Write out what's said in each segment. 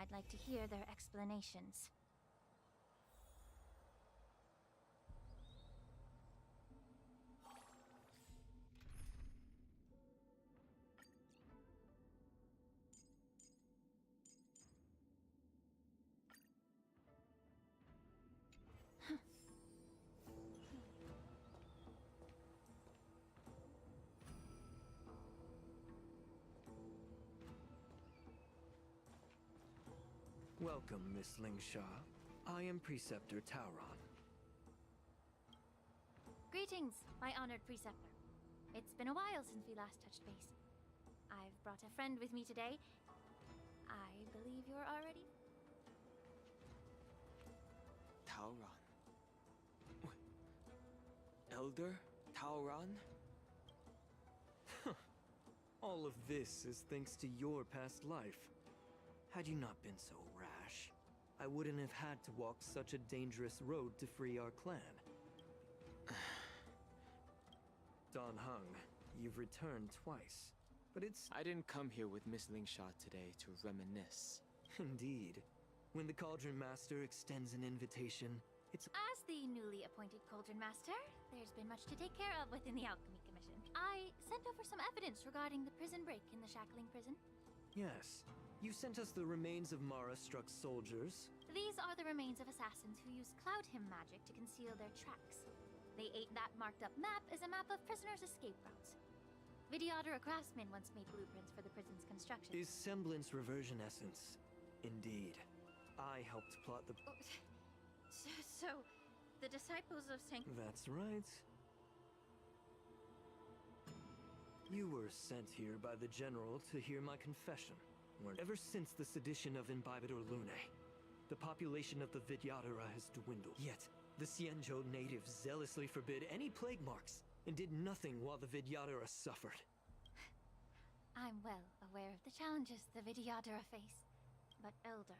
I'd like to hear their explanations. Welcome, Miss Lingsha. I am Preceptor Tauron. Greetings, my honored preceptor. It's been a while since we last touched base. I've brought a friend with me today. I believe you're already... Tauron. Elder Tauron? All of this is thanks to your past life. Had you not been so rash, I wouldn't have had to walk such a dangerous road to free our clan. Dan Heng, you've returned twice, but it's... I didn't come here with Miss Lingsha today to reminisce. Indeed. When the Cauldron Master extends an invitation, it's... As the newly appointed Cauldron Master, there's been much to take care of within the Alchemy Commission. I sent over some evidence regarding the prison break in the Shackling prison. Yes. You sent us the remains of Mara-struck soldiers. These are the remains of assassins who used Cloud Hymn magic to conceal their tracks. They ate that marked-up map as a map of prisoners' escape routes. Vidyadhara craftsmen once made blueprints for the prison's construction. Is semblance reversion essence. Indeed. I helped plot the... Oh, so, the disciples of Saint... That's right. You were sent here by the General to hear my confession. Ever since the sedition of Imbibitor Lunae, the population of the Vidyadhara has dwindled. Yet, the Xianzhou natives zealously forbid any plague marks and did nothing while the Vidyadhara suffered. I'm well aware of the challenges the Vidyadhara face. But Elder,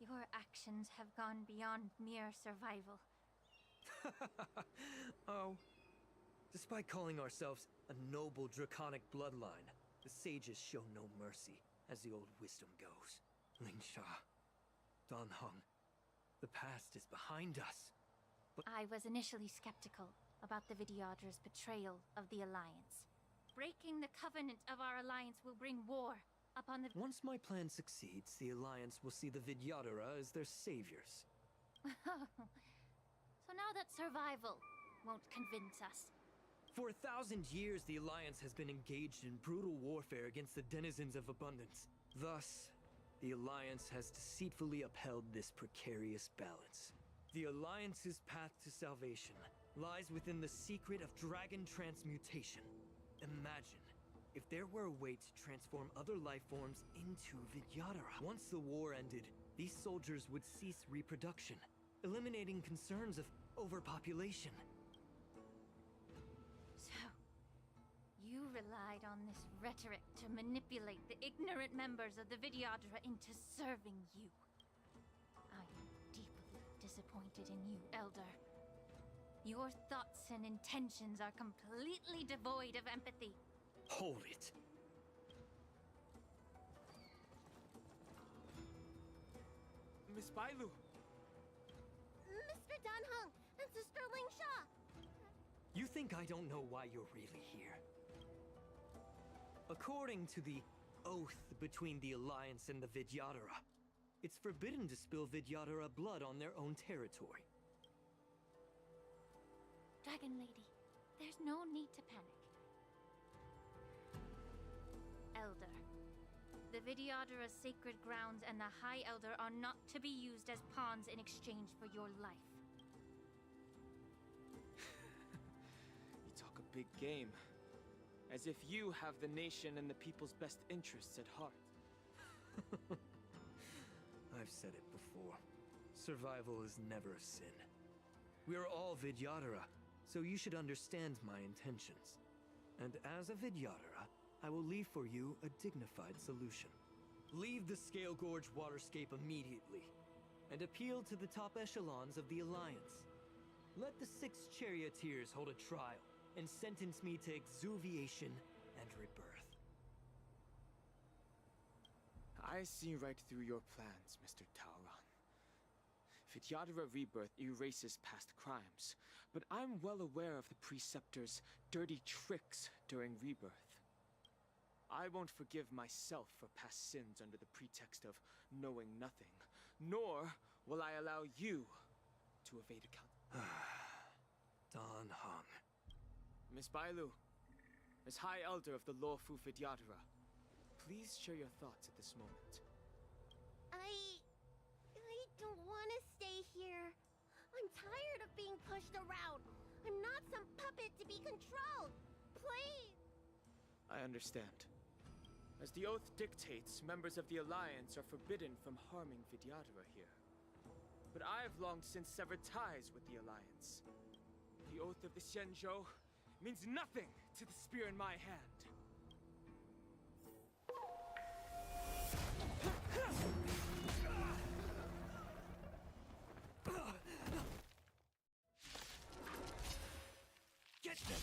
your actions have gone beyond mere survival. Oh. Despite calling ourselves a noble draconic bloodline, the sages show no mercy, as the old wisdom goes. Lingsha, Dan Heng, the past is behind us. But I was initially skeptical about the Vidyadhara's betrayal of the Alliance. Breaking the covenant of our alliance will bring war upon the... once my plan succeeds, the Alliance will see the Vidyadhara as their saviors. So now that survival won't convince us. For 1,000 years, the Alliance has been engaged in brutal warfare against the denizens of abundance. Thus, the Alliance has deceitfully upheld this precarious balance. The Alliance's path to salvation lies within the secret of dragon transmutation. Imagine if there were a way to transform other life forms into Vidyadhara. Once the war ended, these soldiers would cease reproduction, eliminating concerns of overpopulation. So, you relied on this rhetoric to manipulate the ignorant members of the Vidyadhara into serving you. I am deeply disappointed in you, Elder. Your thoughts and intentions are completely devoid of empathy. Hold it. Miss Bailu! Mr. Dan Heng and Sister Lingsha! You think I don't know why you're really here? According to the oath between the Alliance and the Vidyadhara, it's forbidden to spill Vidyadhara blood on their own territory. Dragon Lady, there's no need to panic. Elder, the Vidyadhara's sacred grounds and the High Elder are not to be used as pawns in exchange for your life. You talk a big game. As if you have the nation and the people's best interests at heart. I've said it before. Survival is never a sin. We are all Vidyadhara, so you should understand my intentions. And as a Vidyadhara, I will leave for you a dignified solution. Leave the Scale Gorge waterscape immediately, and appeal to the top echelons of the Alliance. Let the 6 charioteers hold a trial, and sentence me to exuviation and rebirth. I see right through your plans, Mr. Tauron. Vidyadhara Rebirth erases past crimes, but I'm well aware of the Preceptor's dirty tricks during Rebirth. I won't forgive myself for past sins under the pretext of knowing nothing, nor will I allow you to evade account. Don Hong. Miss Bailu, as High Elder of the Lawfu Vidyadhara, please share your thoughts at this moment. I don't want to stay here. I'm tired of being pushed around. I'm not some puppet to be controlled. Please! I understand. As the oath dictates, members of the Alliance are forbidden from harming Vidyadhara here. But I've long since severed ties with the Alliance. The oath of the Xianzhou means nothing to the spear in my hand. Get them!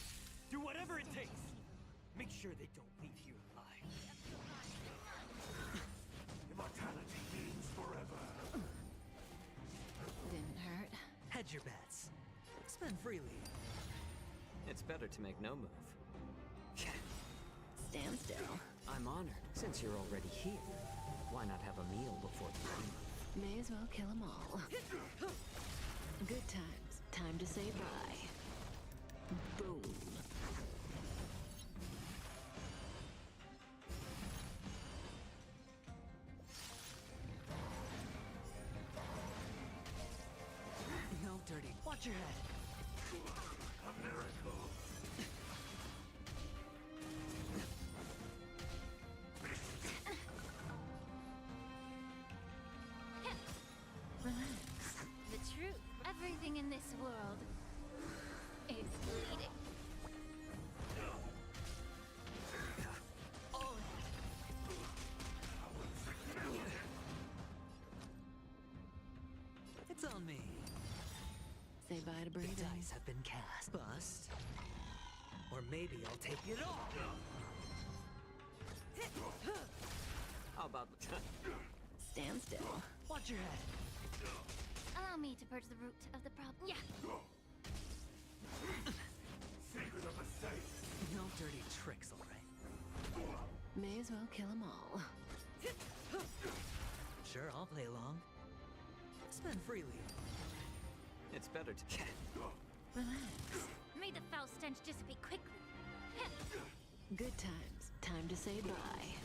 Do whatever it takes! Make sure they don't leave here alive. Immortality means forever. Didn't hurt. Hedge your bets. Spend freely. It's better to make no move. Stand still. I'm honored. Since you're already here, why not have a meal before the game? May as well kill them all. Good times. Time to say bye. Boom. No dirty. Watch your head. A miracle. Relax. The truth. Everything in this world is bleeding. It's on me. Say bye to The breathing. dice have been cast. Bust. Or maybe I'll take it all. How about Stand still. Watch your head. Allow me to purge the root of the problem. Yeah. Secret of the safe. No dirty tricks, all right? May as well kill them all. Sure, I'll play along. Spend freely. It's better to... Relax. May the foul stench dissipate quickly. Good times. Time to say bye.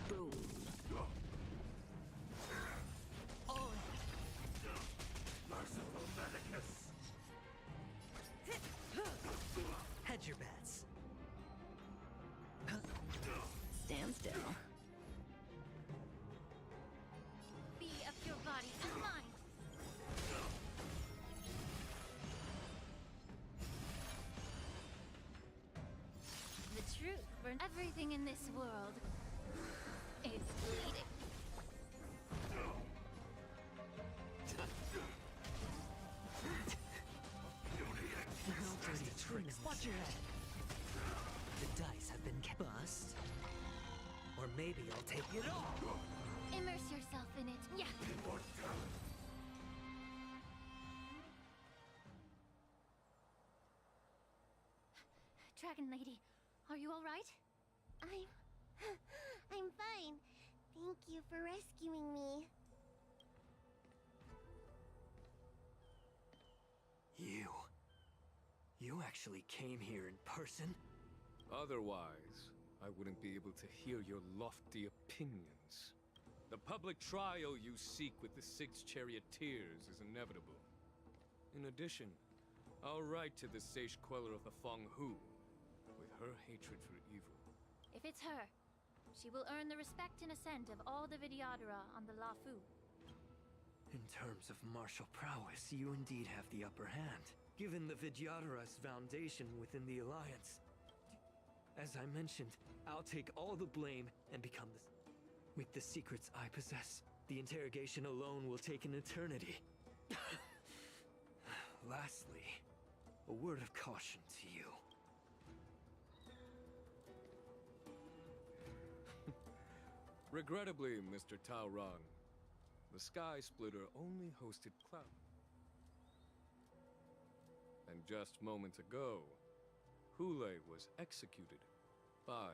Boom. Merciful Medicus. Hedge your bets. Stand still. Be of your body and mind. The truth for everything in this world is bleeding. No dirty tricks. Watch your head. The dice have been bust. Or maybe I'll take it all. Immerse yourself in it. Yeah. Immortality. Dragon Lady, are you all right? I'm fine. Thank you for rescuing me. You actually came here in person? Otherwise, I wouldn't be able to hear your lofty opinions. The public trial you seek with the 6 charioteers is inevitable. In addition, I'll write to the Sage Queller of the Feng Hu with her hatred for evil. If it's her, she will earn the respect and assent of all the Vidyadhara on the Lawfu. In terms of martial prowess, you indeed have the upper hand, given the Vidyadhara's foundation within the Alliance. As I mentioned, I'll take all the blame and become the... With the secrets I possess, the interrogation alone will take an eternity. Lastly, a word of caution to you. Regrettably, Mr. Taoran, the Sky Splitter only hosted Cloud. And just moments ago, Hule was executed by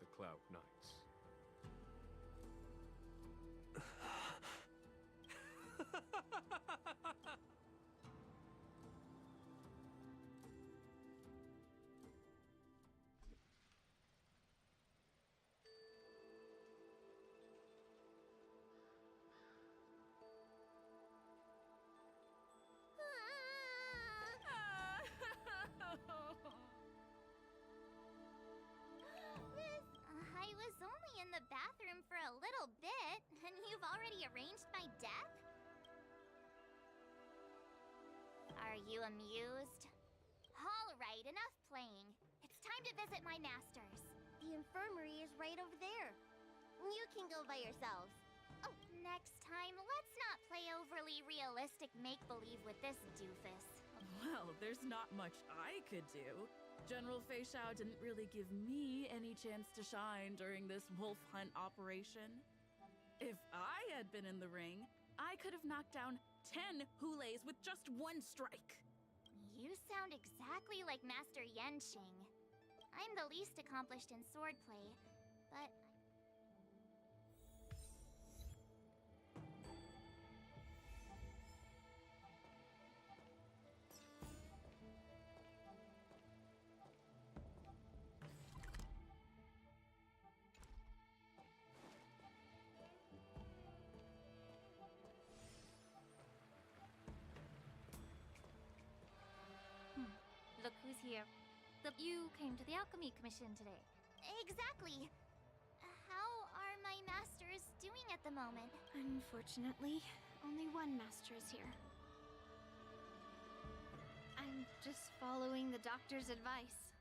the Cloud Knights. I was only in the bathroom for a little bit, and you've already arranged my death? Are you amused? All right, enough playing. It's time to visit my masters. The infirmary is right over there. You can go by yourselves. Oh, next time, let's not play overly realistic make-believe with this doofus. Well, there's not much I could do. General Fei Xiao didn't really give me any chance to shine during this wolf hunt operation. If I had been in the ring, I could have knocked down 10 Huleis with just one strike. You sound exactly like Master Yenqing. I'm the least accomplished in swordplay, but Look who's here. You came to the Alchemy Commission today. exactly. How are my masters doing at the moment? Unfortunately, only one master is here. I'm just following the doctor's advice.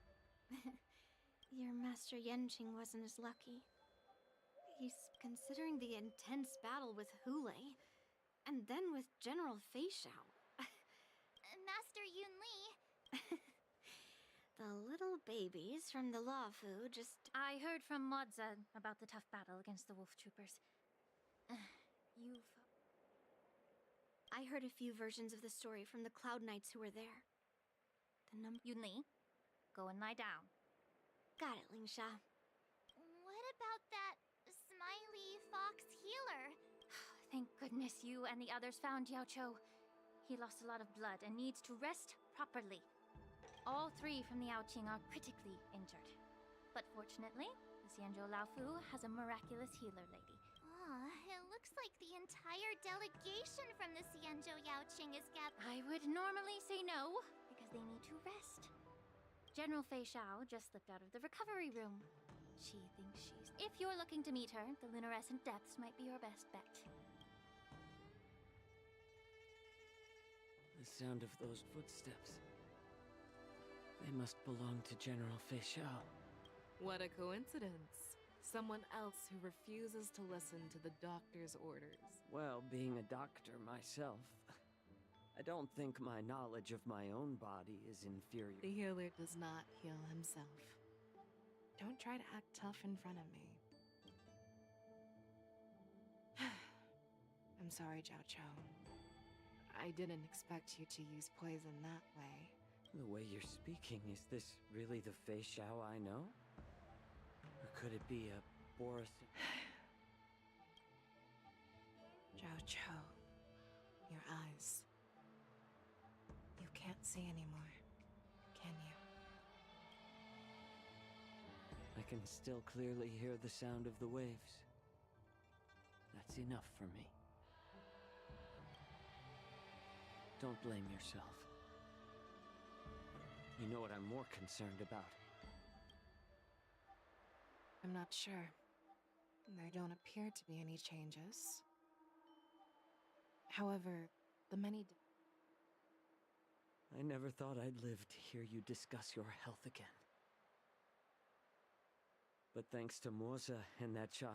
Your Master Yenqing wasn't as lucky. He's considering the intense battle with Hule, and then with General Fei Xiao. Master Yunli, The little babies from the Luofu just... I heard from Modza about the tough battle against the wolf troopers. You've... I heard a few versions of the story from the Cloud Knights who were there. Yunli, go and lie down. Got it, Lingsha. what about that smiley fox healer? Thank goodness you and the others found Yao Cho. He lost a lot of blood and needs to rest properly. All 3 from the Yaoqing are critically injured. But fortunately, the Xianzhou Laofu has a miraculous healer lady. It looks like the entire delegation from the Xianzhou Yaoqing is gathered. I would normally say no, because they need to rest. General Fei Xiao just slipped out of the recovery room. She thinks she's... If you're looking to meet her, the luminescent depths might be your best bet. The sound of those footsteps. They must belong to General Fei Xiao. What a coincidence. Someone else who refuses to listen to the doctor's orders. Well, being a doctor myself, I don't think my knowledge of my own body is inferior. The healer does not heal himself. Don't try to act tough in front of me. I'm sorry, Zhao Cho. I didn't expect you to use poison that way. The way you're speaking, is this really the Fei Xiao I know? Or could it be a Boris... Zhao Cho, your eyes. You can't see anymore, can you? I can still clearly hear the sound of the waves. That's enough for me. Don't blame yourself. You know what I'm more concerned about. I'm not sure. There don't appear to be any changes. However, the many... I never thought I'd live to hear you discuss your health again. But thanks to Moza and that child,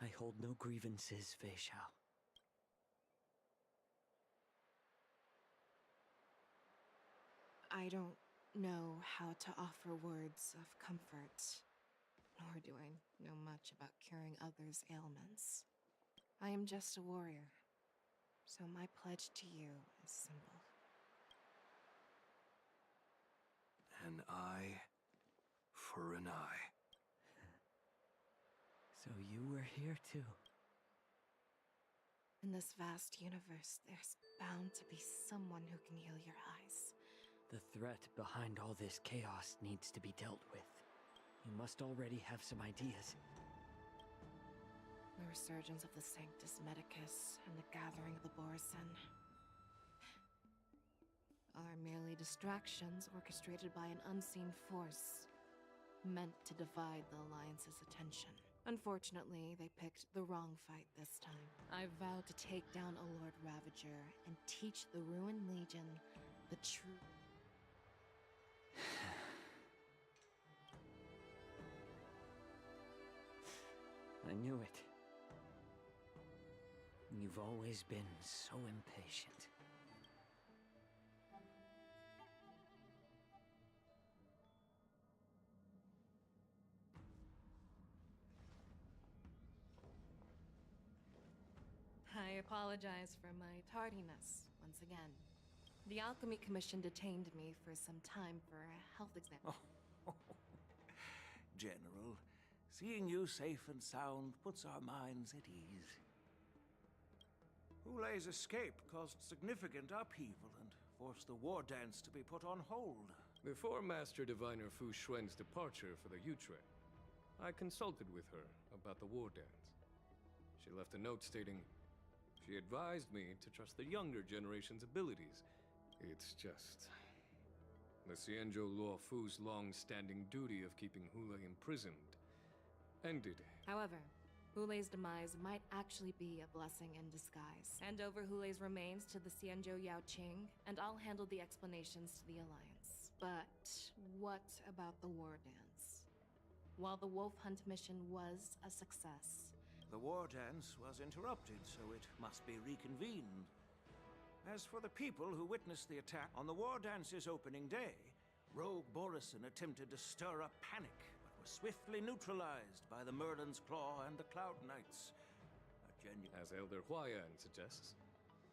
I hold no grievances, Fei Xiao. I don't know how to offer words of comfort. nor do I know much about curing others' ailments. I am just a warrior, so my pledge to you is simple. An eye for an eye. So you were here too. In this vast universe, there's bound to be someone who can heal your eyes. The threat behind all this chaos needs to be dealt with. You must already have some ideas. The resurgence of the Sanctus Medicus and the gathering of the Borison are merely distractions orchestrated by an unseen force meant to divide the Alliance's attention. Unfortunately, they picked the wrong fight this time. I vowed to take down a Lord Ravager and teach the Ruined Legion the true... I knew it. You've always been so impatient. I apologize for my tardiness once again. The Alchemy Commission detained me for some time for a health exam. Oh, General, seeing you safe and sound puts our minds at ease. Hulei's escape caused significant upheaval and forced the war dance to be put on hold. Before Master Diviner Fu Xuan's departure for the Yutre, I consulted with her about the war dance. She left a note stating, she advised me to trust the younger generation's abilities. It's just... the Xianzhou Luo Fu's long-standing duty of keeping Hulei imprisoned ended. However, Hulei's demise might actually be a blessing in disguise. Hand over Hulei's remains to the Xianzhou Yaoqing, and I'll handle the explanations to the Alliance. But what about the war dance? While the wolf hunt mission was a success, The war dance was interrupted, so it must be reconvened. As for the people who witnessed the attack on the war dance's opening day, Rogue Borison attempted to stir up panic, but was swiftly neutralized by the Merlin's Claw and the Cloud Knights. As Elder Huayan suggests,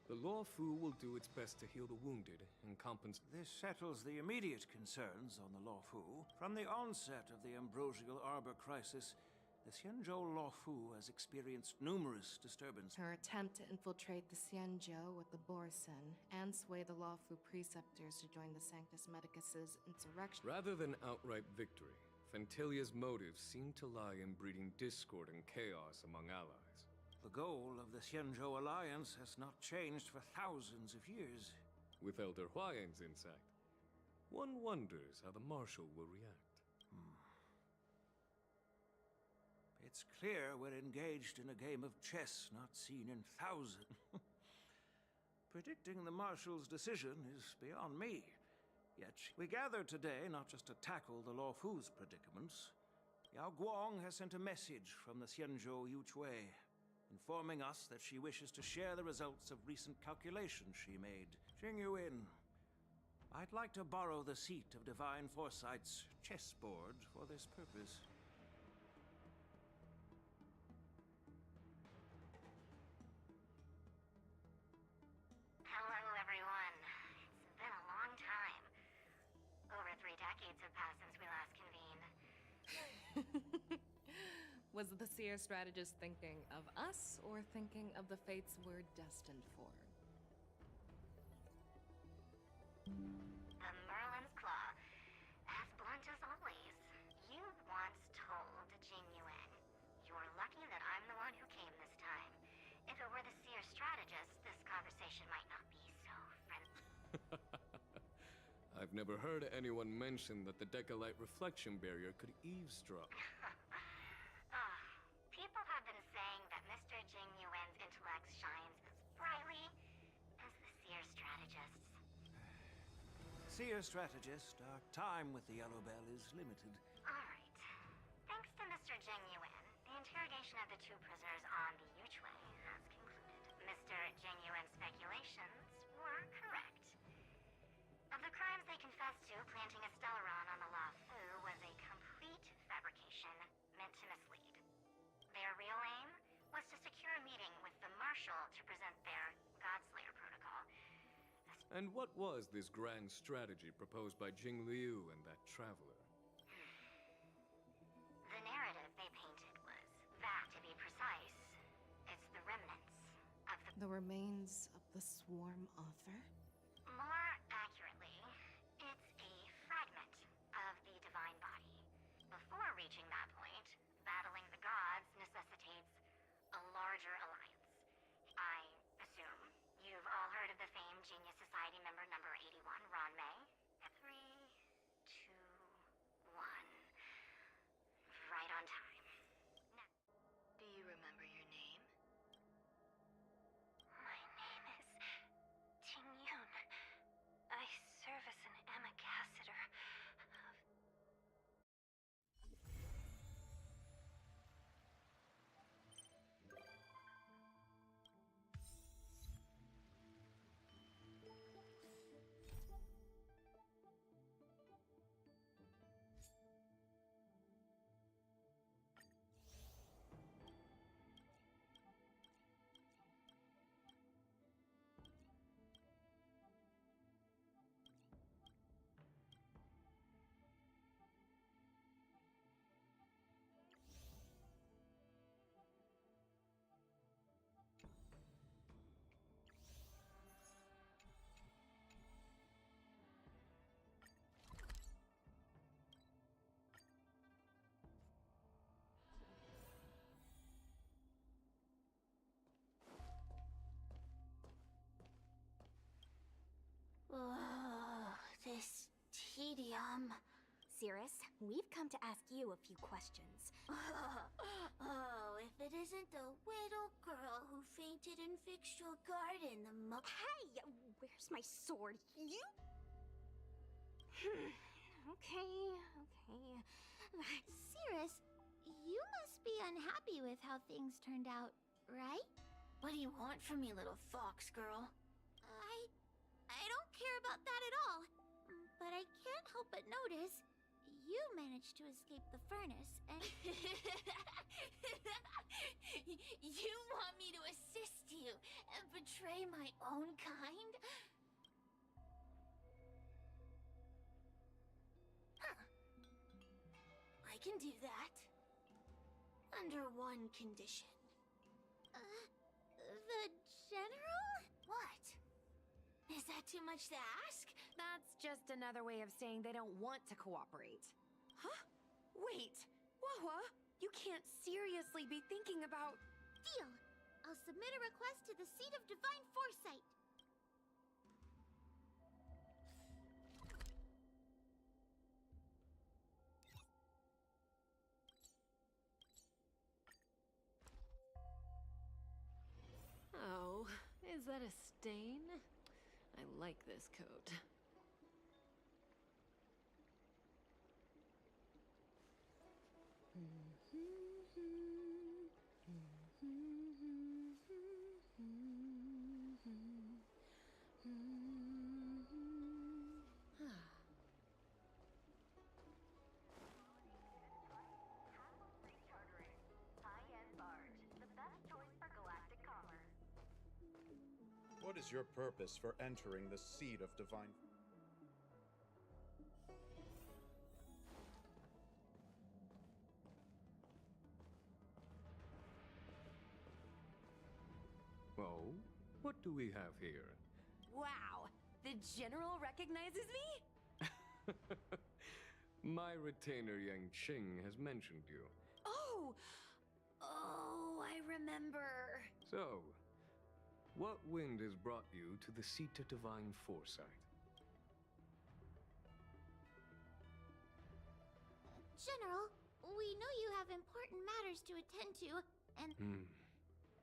the Luo Fu will do its best to heal the wounded and compensate. This settles the immediate concerns on the Luo Fu. From the onset of the Ambrosial Arbor crisis, the Xianzhou Luo Fu has experienced numerous disturbances. her attempt to infiltrate the Xianzhou with the Borison and sway the Luo Fu preceptors to join the Sanctus Medicus's insurrection. Rather than outright victory, Fentilia's motives seem to lie in breeding discord and chaos among allies. The goal of the Xianzhou Alliance has not changed for thousands of years. With Elder Huayan's insight, one wonders how the Marshal will react. It's clear we're engaged in a game of chess not seen in thousands. Predicting the Marshal's decision is beyond me. Yet we gathered today not just to tackle the Luo Fu's predicaments. Yao Guang has sent a message from the Xianzhou Yuchui, informing us that she wishes to share the results of recent calculations she made. Jing Yuin, I'd like to borrow the seat of Divine Foresight's chessboard for this purpose. Hello, everyone. It's been a long time. Over 3 decades have passed since we last convened. Was the seer strategist thinking of us or thinking of the fates we're destined for? The Merlin's Claw. As blunt as always. You once told Jing Yuan, you're lucky that I'm the one who came this time. If it were the seer strategist, this conversation might not be so friendly. I've never heard anyone mention that the Decalite reflection barrier could eavesdrop. People have been saying that Mr. Jing Yuan's intellect shines as brightly as the seer strategist's. Seer strategist, our time with the Yellow Bell is limited. Alright. Thanks to Mr. Jing Yuan, the interrogation of the 2 prisoners on the Yuchui has concluded. Mr. Jing Yuan's speculations were correct. Of the crimes they confessed to, planting a Stellaron on the Luo Fu was a complete fabrication to mislead. Their real aim was to secure a meeting with the Marshal to present their Godslayer protocol. And what was this grand strategy proposed by Jing Liu and that traveler? The narrative they painted was that, to be precise, it's the remnants of The remains of the Swarm author? More accurately, it's a fragment of the divine body. Before reaching that point, battling the gods necessitates a larger alliance. I assume you've all heard of the famed Genius Society member number 81, Ron May? 3, 2, 1. Right on time. Now, Do you remember your name? my name is Ting Yun. I serve as an ambassador of... This tedium. Cirrus, we've come to ask you a few questions. Oh, if it isn't the widow girl who fainted in Victual Garden, the Hey! Where's my sword? You? Okay. Cirrus, you must be unhappy with how things turned out, right? What do you want from me, little fox girl? I don't care about that at all. But I can't help but notice you managed to escape the furnace and... You want me to assist you and betray my own kind? Huh. I can do that. Under one condition. The General? What? Is that too much to ask? That's just another way of saying they don't want to cooperate. Huh? Wait! Wawa, you can't seriously be thinking about... Deal. I'll submit a request to the Seat of Divine Foresight. Oh, is that a stain? I like this coat. What is your purpose for entering the Seat of Divine... Oh? What do we have here? Wow! The General recognizes me? My retainer Yang Qing has mentioned you. Oh! Oh, I remember. So, what wind has brought you to the Seat of Divine Foresight? General, we know you have important matters to attend to, and...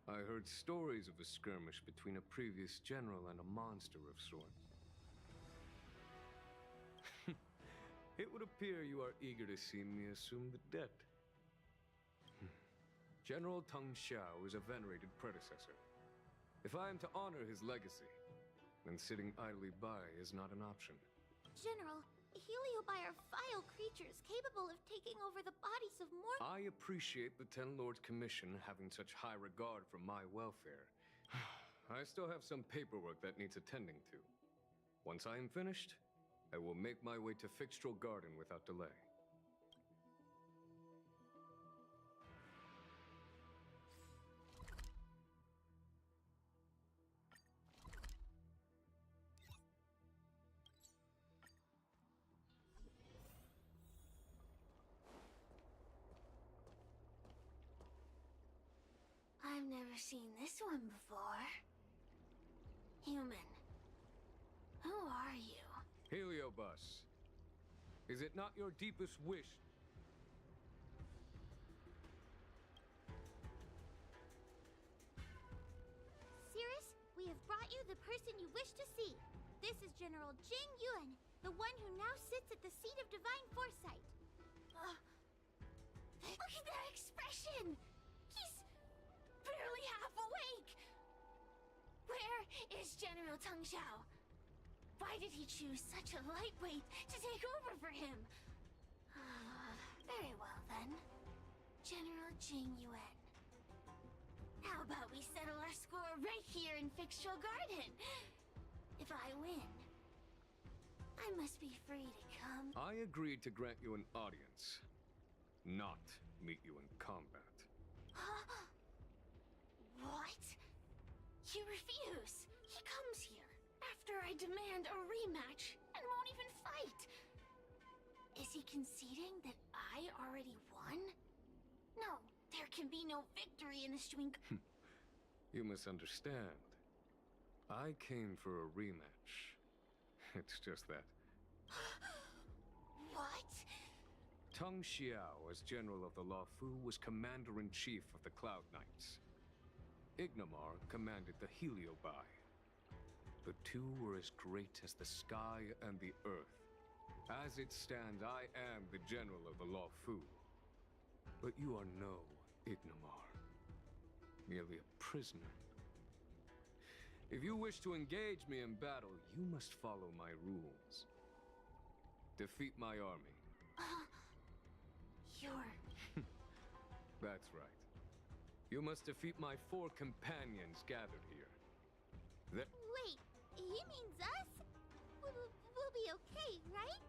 I heard stories of a skirmish between a previous general and a monster of sorts. It would appear you are eager to see me assume the debt. General Teng Xiao is a venerated predecessor. If I am to honor his legacy, then sitting idly by is not an option. General, Heliobi are vile creatures capable of taking over the bodies of mortals. I appreciate the Ten Lords Commission having such high regard for my welfare. I still have some paperwork that needs attending to. Once I am finished, I will make my way to Fixtral Garden without delay. I've never seen this one before. Human. Who are you? Heliobus, is it not your deepest wish? Cirrus, we have brought you the person you wish to see. This is General Jing Yuan, the one who now sits at the seat of divine foresight. Look at that expression! He's barely half awake! Where is General Teng Xiao? Why did he choose such a lightweight to take over for him? Very well then. General Jing Yuan. How about we settle our score right here in Fixtral Garden? If I win, I must be free to come. I agreed to grant you an audience, not meet you in combat. What? You refuse. He comes here after I demand a rematch and won't even fight. Is he conceding that I already won? No, there can be no victory in this drink. You misunderstand. I came for a rematch. It's just that. What? Teng Xiao, as General of the Luofu, was Commander-in-Chief of the Cloud Knights. Ignamar commanded the Heliobi. The two were as great as the sky and the earth. As it stands, I am the General of the Luofu. But you are no Ignamar. Merely a prisoner. If you wish to engage me in battle, you must follow my rules. Defeat my army. You're... That's right. You must defeat my 4 companions gathered here. Wait, he means us? We'll be okay, right?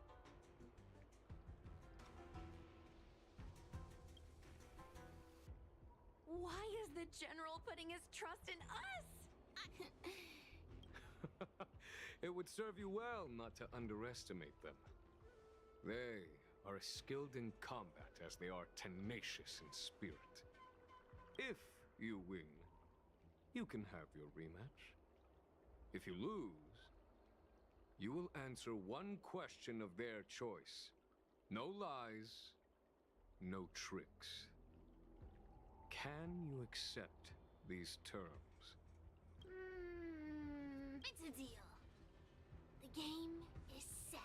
Why is the General putting his trust in us? It would serve you well not to underestimate them. They are as skilled in combat as they are tenacious in spirit. If you win, you can have your rematch. If you lose, you will answer one question of their choice. No lies, no tricks. Can you accept these terms? It's a deal. The game is set.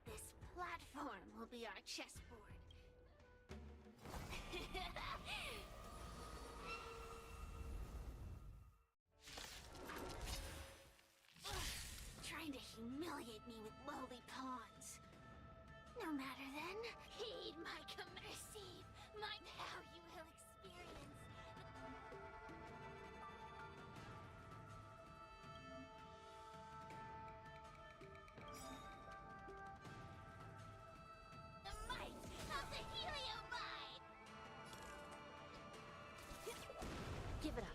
This platform will be our chessboard. Trying to humiliate me with lowly pawns. No matter then, heed my command. Receive my now you will experience. The might of the Heliobi! Give it up.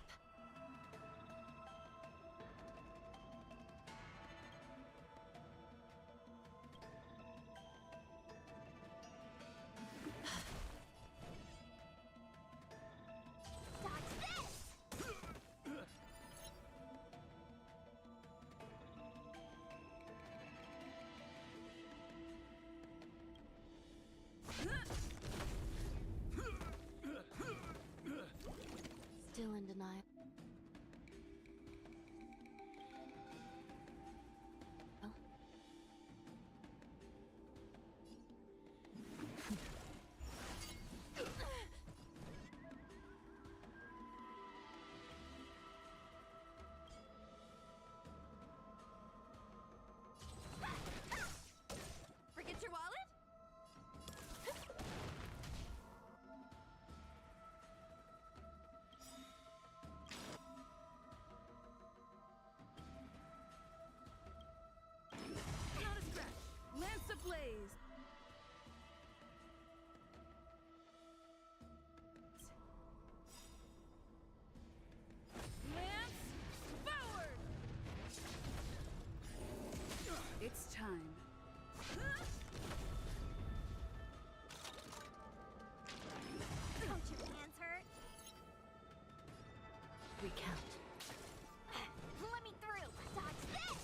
Still in denial. Oh. blaze! Lance, forward! It's time. Don't your hands hurt? Recount. Let me through! Dodge this!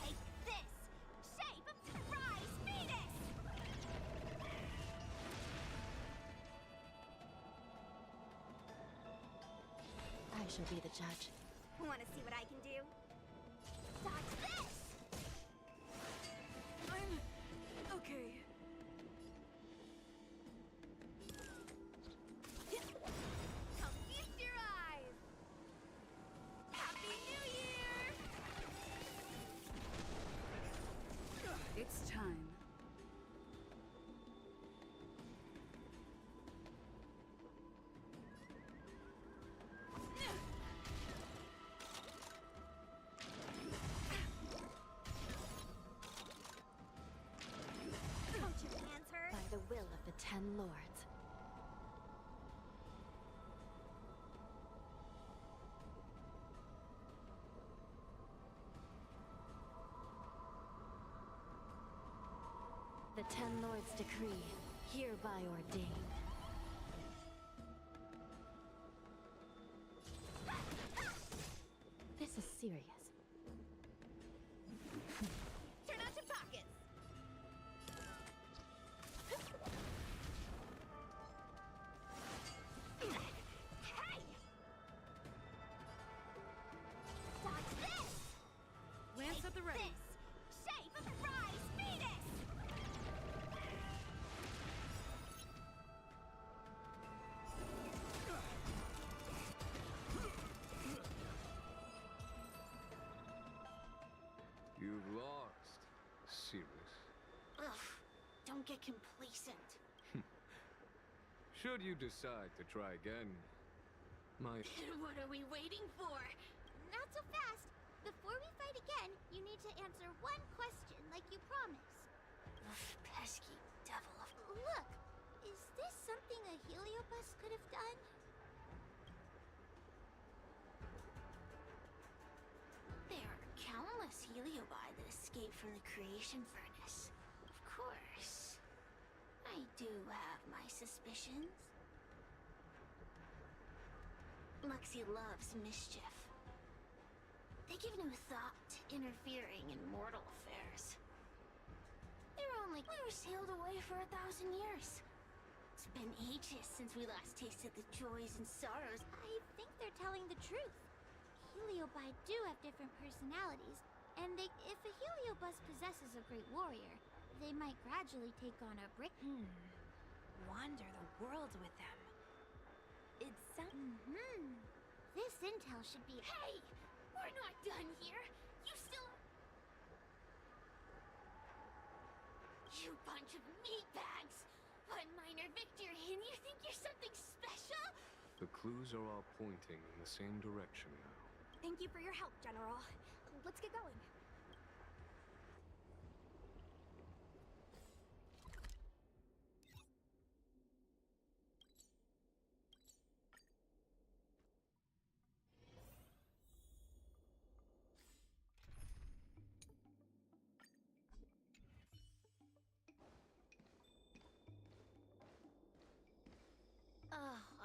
Take this! Shape of Surprise Venus! I shall be the judge. Want to see what I can do? Dodge this! I'm okay. Come feast your eyes! Happy New Year! It's time. Don't your hands hurt? By the will of the 10 lords. The 10 lords decree, hereby ordain. This is serious. Turn out your pockets! Hey! Dodge this! Lance at the ready. This! Shape of Rise Venus! You've lost. Serious. Ugh, don't get complacent. Should you decide to try again, my... What are we waiting for? Not so fast. Before we fight again, you need to answer one question like you promised. Pesky devil of... Look, is this something a heliobus could have done? There are countless heliobi that escaped from the creation furnace. Of course. I do have my suspicions. Luxie loves mischief. They give no thought to interfering in mortal affairs. They're only... We were sailed away for 1,000 years. It's been ages since we last tasted the joys and sorrows. I think they're telling the truth. Heliobi do have different personalities, and if a heliobus possesses a great warrior, they might gradually take on a brick... Wander the world with them. It's some... This intel should be... Hey! We're not done here! You still... You bunch of meatbags! One minor victory and you think you're something special? The clues are all pointing in the same direction now. Thank you for your help, General. Let's get going.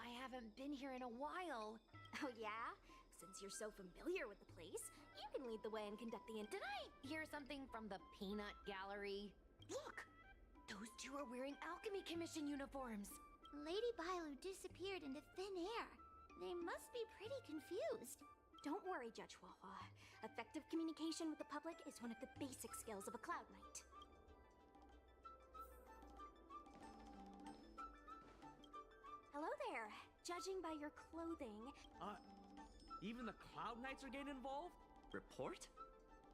I haven't been here in a while. Oh, yeah? Since you're so familiar with the place, you can lead the way and conduct the Did I hear something from the Peanut Gallery? Look! Those two are wearing Alchemy Commission uniforms. Lady Bailu disappeared into thin air. They must be pretty confused. Don't worry, Judge Wawa. Effective communication with the public is one of the basic skills of a Cloud Knight. Hello there. Judging by your clothing... Even the Cloud Knights are getting involved? Report?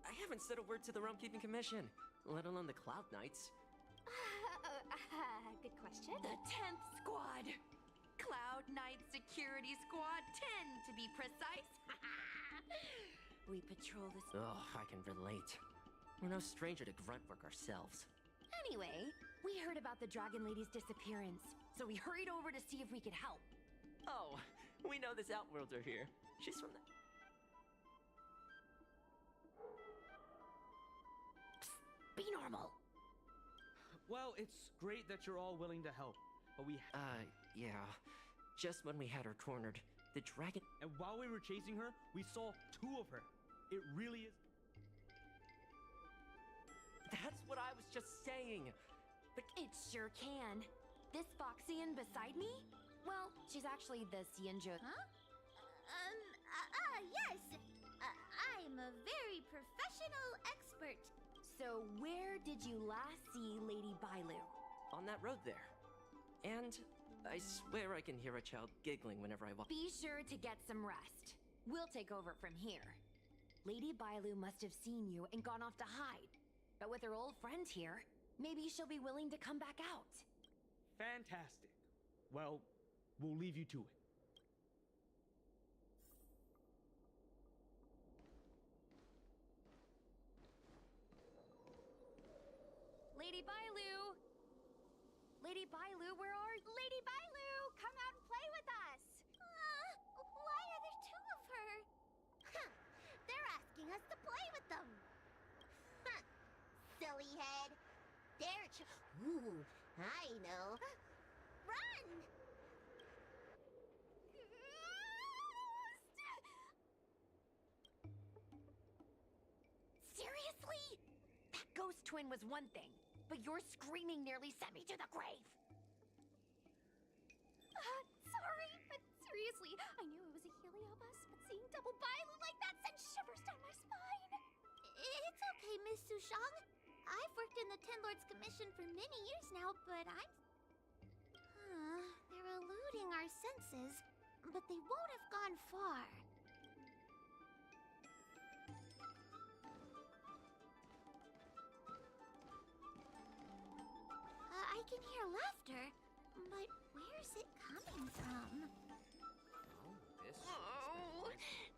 I haven't said a word to the Realm Keeping Commission. let alone the Cloud Knights. Good question. The 10th Squad! Cloud Knight Security Squad 10, to be precise. We patrol this. Oh, I can relate. We're no stranger to grunt work ourselves. Anyway, we heard about the Dragon Lady's disappearance, so we hurried over to see if we could help. Oh, we know this Outworlder here. She's from the... Be normal. Well, it's great that you're all willing to help, but we... yeah. Just when we had her cornered, the dragon... And while we were chasing her, we saw 2 of her. It really is... That's what I was just saying. But it sure can. This Foxian beside me? Well, she's actually the Xianzhe. Huh? Yes. I'm a very professional expert. So where did you last see Lady Bailu? On that road there. And I swear I can hear a child giggling whenever I walk. Be sure to get some rest. We'll take over from here. Lady Bailu must have seen you and gone off to hide. But with her old friend here, maybe she'll be willing to come back out. Fantastic. Well, we'll leave you to it. Lady Bailu! Lady Bailu, where are you? Lady Bailu, come out and play with us! Why are there 2 of her? Huh, they're asking us to play with them. Huh, silly head. Ooh, I know. Run! Seriously? That ghost twin was one thing, but your screaming nearly sent me to the grave. Sorry, but seriously, I knew it was a heliobus, but seeing double Bailu like that sent shivers down my spine. It's okay, Miss Sushang. I've worked in the Ten Lords Commission for many years now, but they're eluding our senses, but they won't have gone far. I can hear laughter, but where's it coming from? Oh,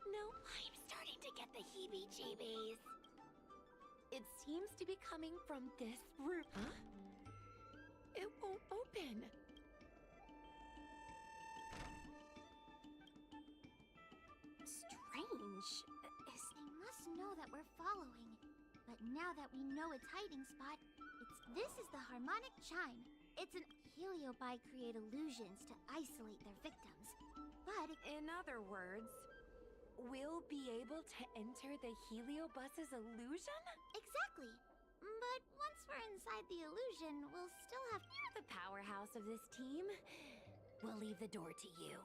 no, I'm starting to get the heebie-jeebies. It seems to be coming from this room. Huh? It won't open. Strange. They must know that we're following. But now that we know its hiding spot, this is the harmonic chime. It's an heliobi create illusions to isolate their victims. But in other words, we'll be able to enter the heliobus's illusion? Exactly. But once we're inside the illusion, we'll still have... You're the powerhouse of this team. We'll leave the door to you.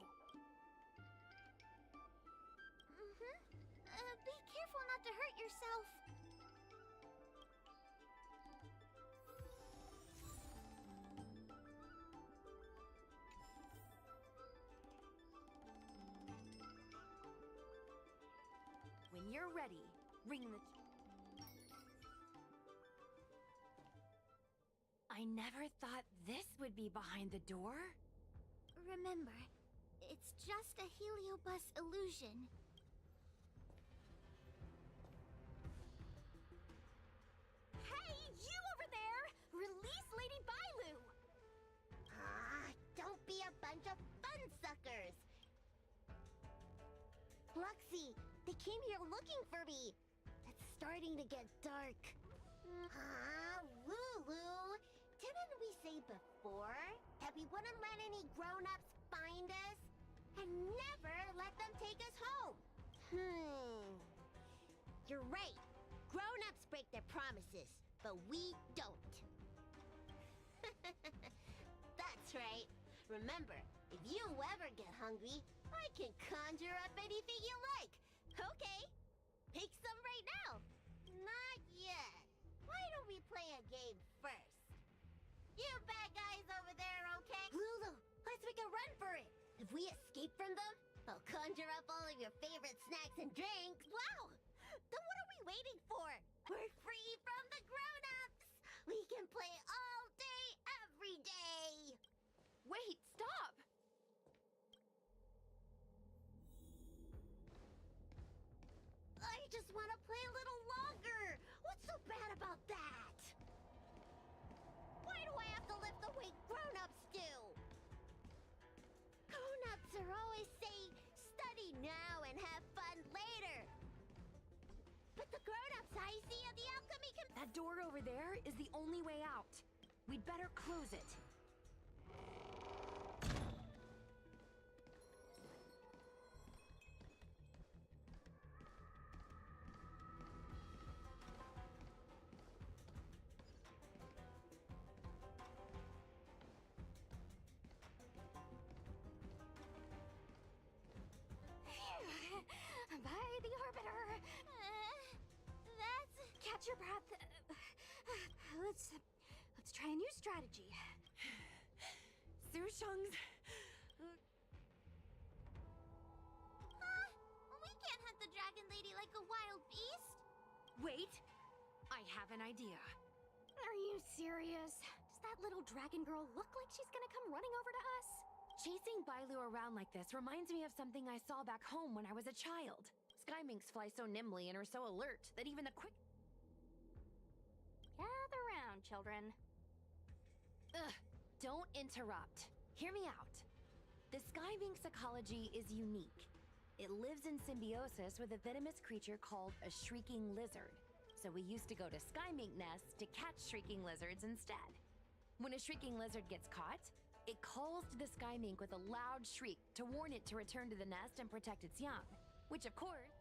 Be careful not to hurt yourself. When you're ready, ring the... I never thought this would be behind the door. Remember, it's just a heliobus illusion. Hey, you over there! Release Lady Bailu! Don't be a bunch of fun suckers! Luxie, they came here looking for me. It's starting to get dark. Lulu, didn't we say before that we wouldn't let any grown-ups find us? And never let them take us home? You're right. Grown-ups break their promises, but we don't. That's right. Remember, if you ever get hungry, I can conjure up anything you like. Okay, pick some right now. Not yet. Why don't we play a game first? You bad guys over there, okay? Lulu, let's make a run for it. If we escape from them, I'll conjure up all of your favorite snacks and drinks. Wow! Then what are we waiting for? We're free from the grown-ups! We can play all day, every day! Wait, stop! I just want to play a little longer! What's so bad about that? Why do I have to lift the weight grown-ups do? Grown-ups are always saying, study now and have fun later. But the grown-ups I see at the alchemy That door over there is the only way out. We'd better close it. By the orbiter. That's... Catch your breath. Let's try a new strategy. Sushung's... We can't hunt the dragon lady like a wild beast. Wait! I have an idea. Are you serious? Does that little dragon girl look like she's gonna come running over to us? Chasing Bailu around like this reminds me of something I saw back home when I was a child. Sky minks fly so nimbly and are so alert that even the quick... Gather round, children. Ugh, don't interrupt. Hear me out. The sky mink's ecology is unique. It lives in symbiosis with a venomous creature called a shrieking lizard. So we used to go to sky mink nests to catch shrieking lizards instead. When a shrieking lizard gets caught, it calls to the sky mink with a loud shriek to warn it to return to the nest and protect its young. Which, of course,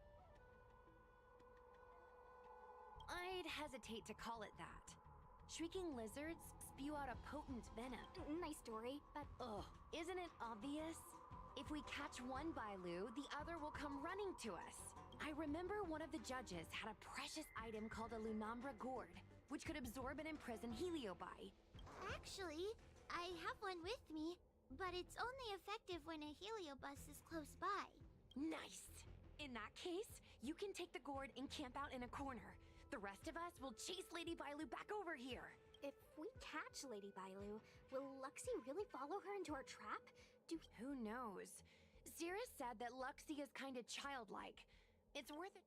I'd hesitate to call it that. Shrieking lizards spew out a potent venom. Nice story, but... Ugh, isn't it obvious? If we catch one Bailu, the other will come running to us. I remember one of the judges had a precious item called a Lunambra gourd, which could absorb and imprison Heliobi. Actually, I have one with me, but it's only effective when a heliobus is close by. Nice! In that case, you can take the gourd and camp out in a corner. The rest of us will chase Lady Bailu back over here. If we catch Lady Bailu, will Luxie really follow her into our trap? Who knows? Zira said that Luxie is kinda childlike. It's worth it.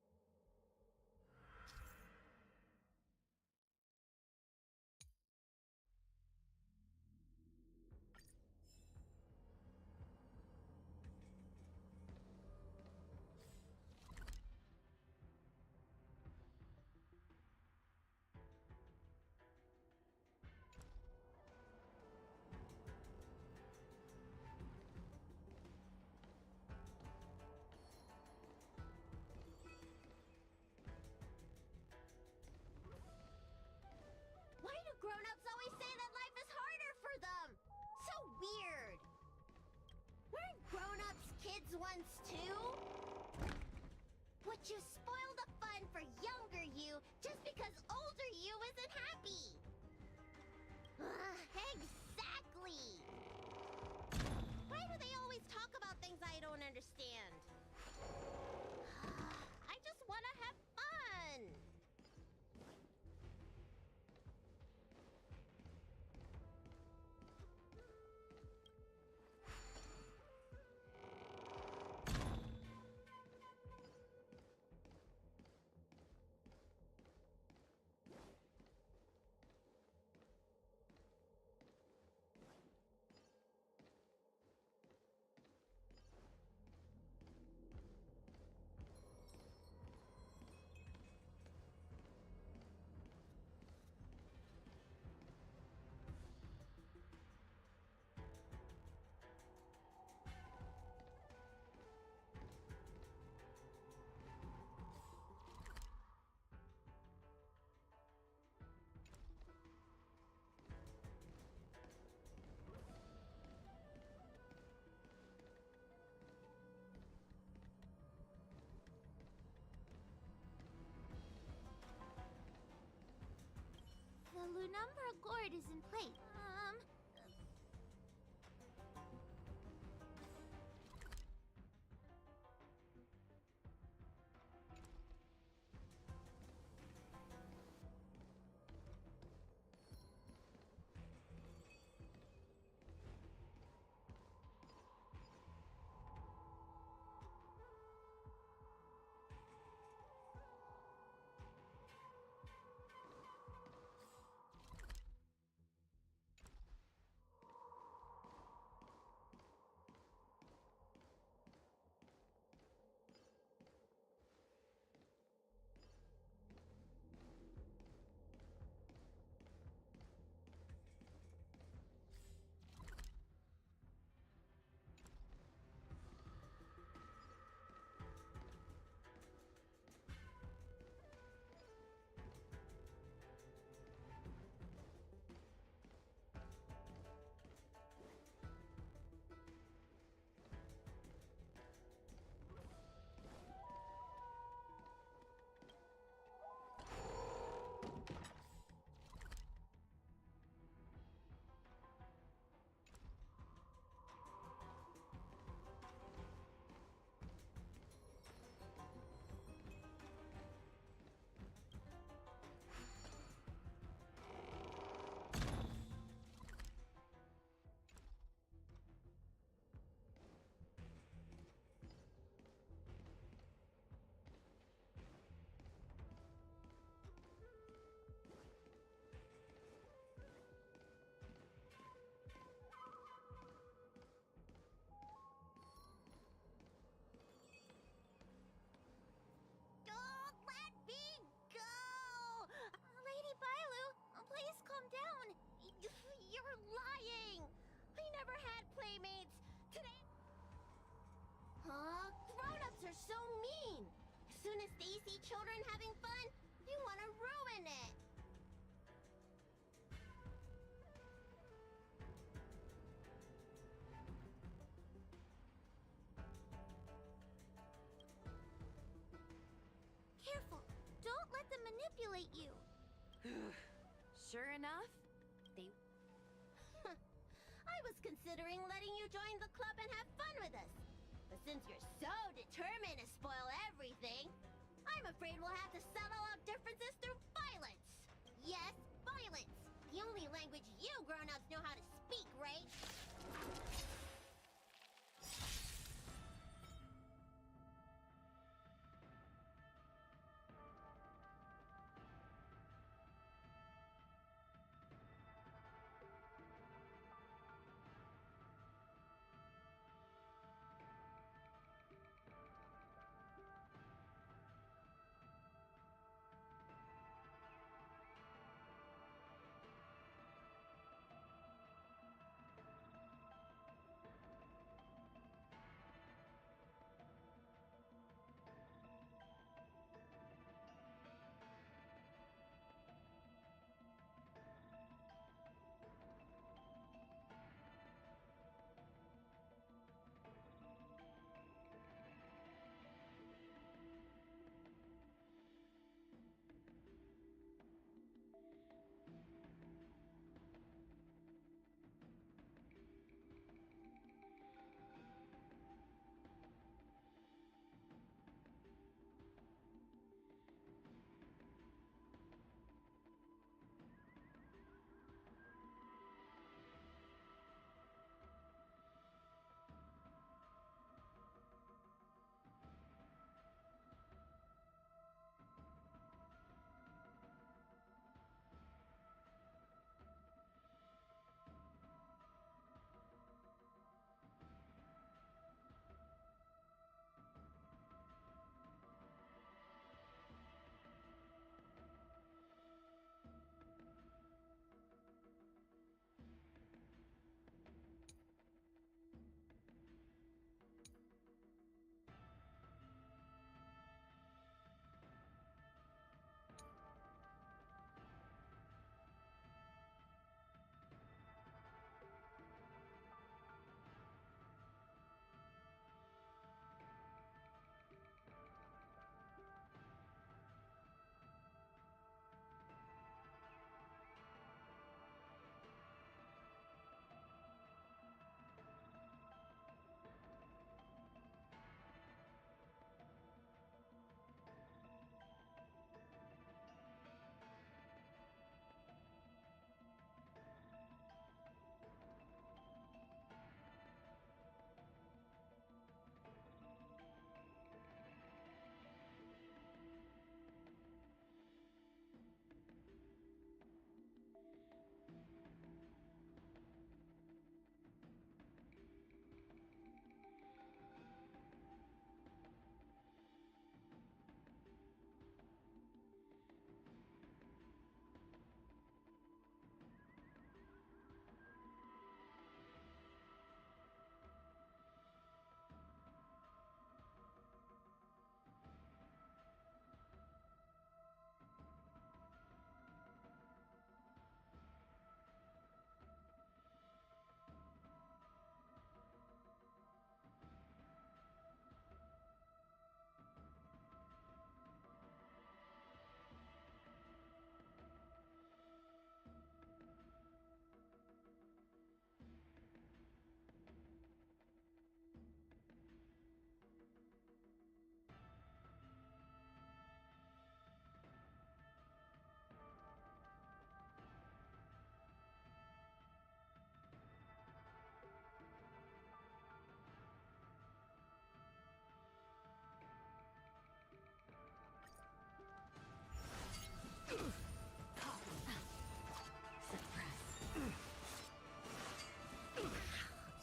Why do grown-ups always say that life is harder for them? So weird. Weren't grown-ups kids once too? Would you spoil the fun for younger you just because older you isn't happy? Exactly. Why do they always talk about things I don't understand? I just want to have fun. The Lunambra gourd is in place. so mean? As soon as they see children having fun, you want to ruin it. Careful. Don't let them manipulate you. Sure enough, they... I was considering letting you join the club and have fun with us. But since you're so determined to spoil everything, I'm afraid we'll have to settle out differences through violence. Yes, violence. The only language you grown-ups know how to speak, right?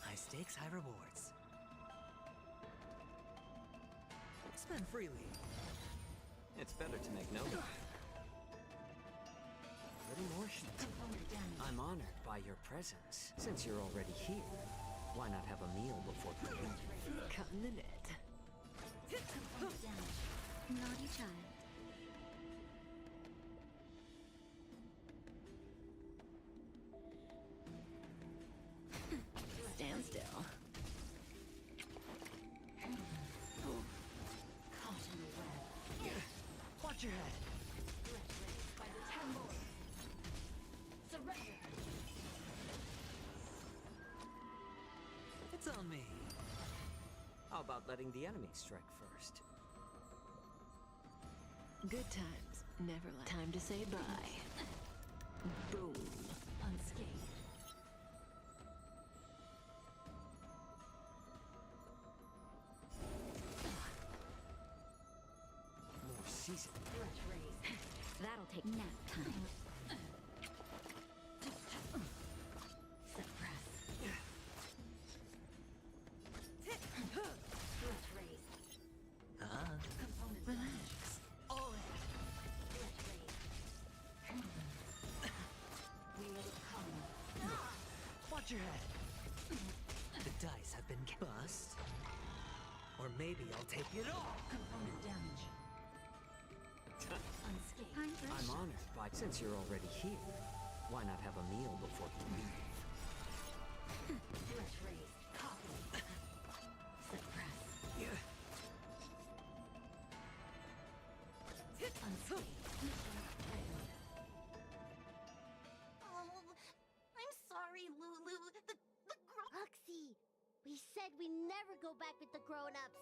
High stakes, high rewards. Spend freely. It's better to make note of. Little more heat. I'm honored by your presence. Since you're already here, why not have a meal before playing? Caught in the net. Naughty child. Stand still. Caught in the web. Watch your head. Raised by the temple. Surrender. It's on me. How about letting the enemy strike first? Good times, never last. Time to say bye. Boom. Unscathed. More season. Threat raised. That'll take nap time. Suppress. Threat raised. Component Relax. all in. Threat raised. We will come. Watch your head. The dice have been bust. Or maybe I'll take it all. Component damage. Unscathed. I'm honored, but since you're already here, why not have a meal before you leave? Threat raised. Copy. Suppress. Unscathed. Mission failed. Oh, I'm sorry, Lulu. The Roxy, we said we never go back with the grown-ups.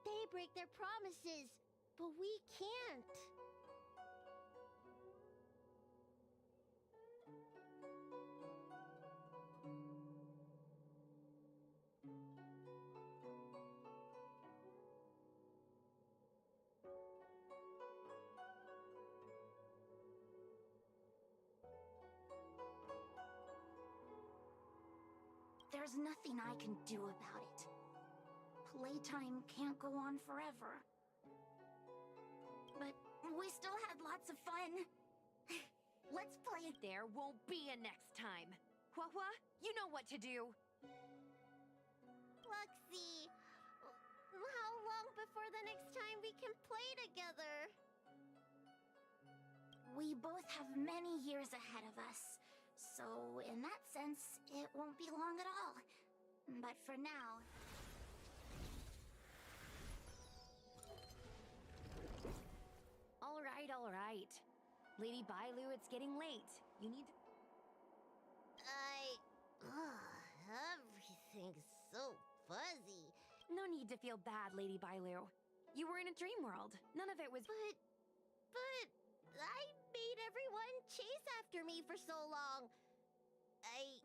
They break their promises, but we can't. There's nothing I can do about it. Playtime can't go on forever. But we still had lots of fun. Let's play it. There won't be a next time. Hua, you know what to do. Luxie, how long before the next time we can play together? We both have many years ahead of us. So, in that sense, it won't be long at all. But for now... All right. Lady Bailu, it's getting late. You need to... Everything's so fuzzy. No need to feel bad, Lady Bailu. You were in a dream world. None of it was... But I made everyone chase after me for so long. I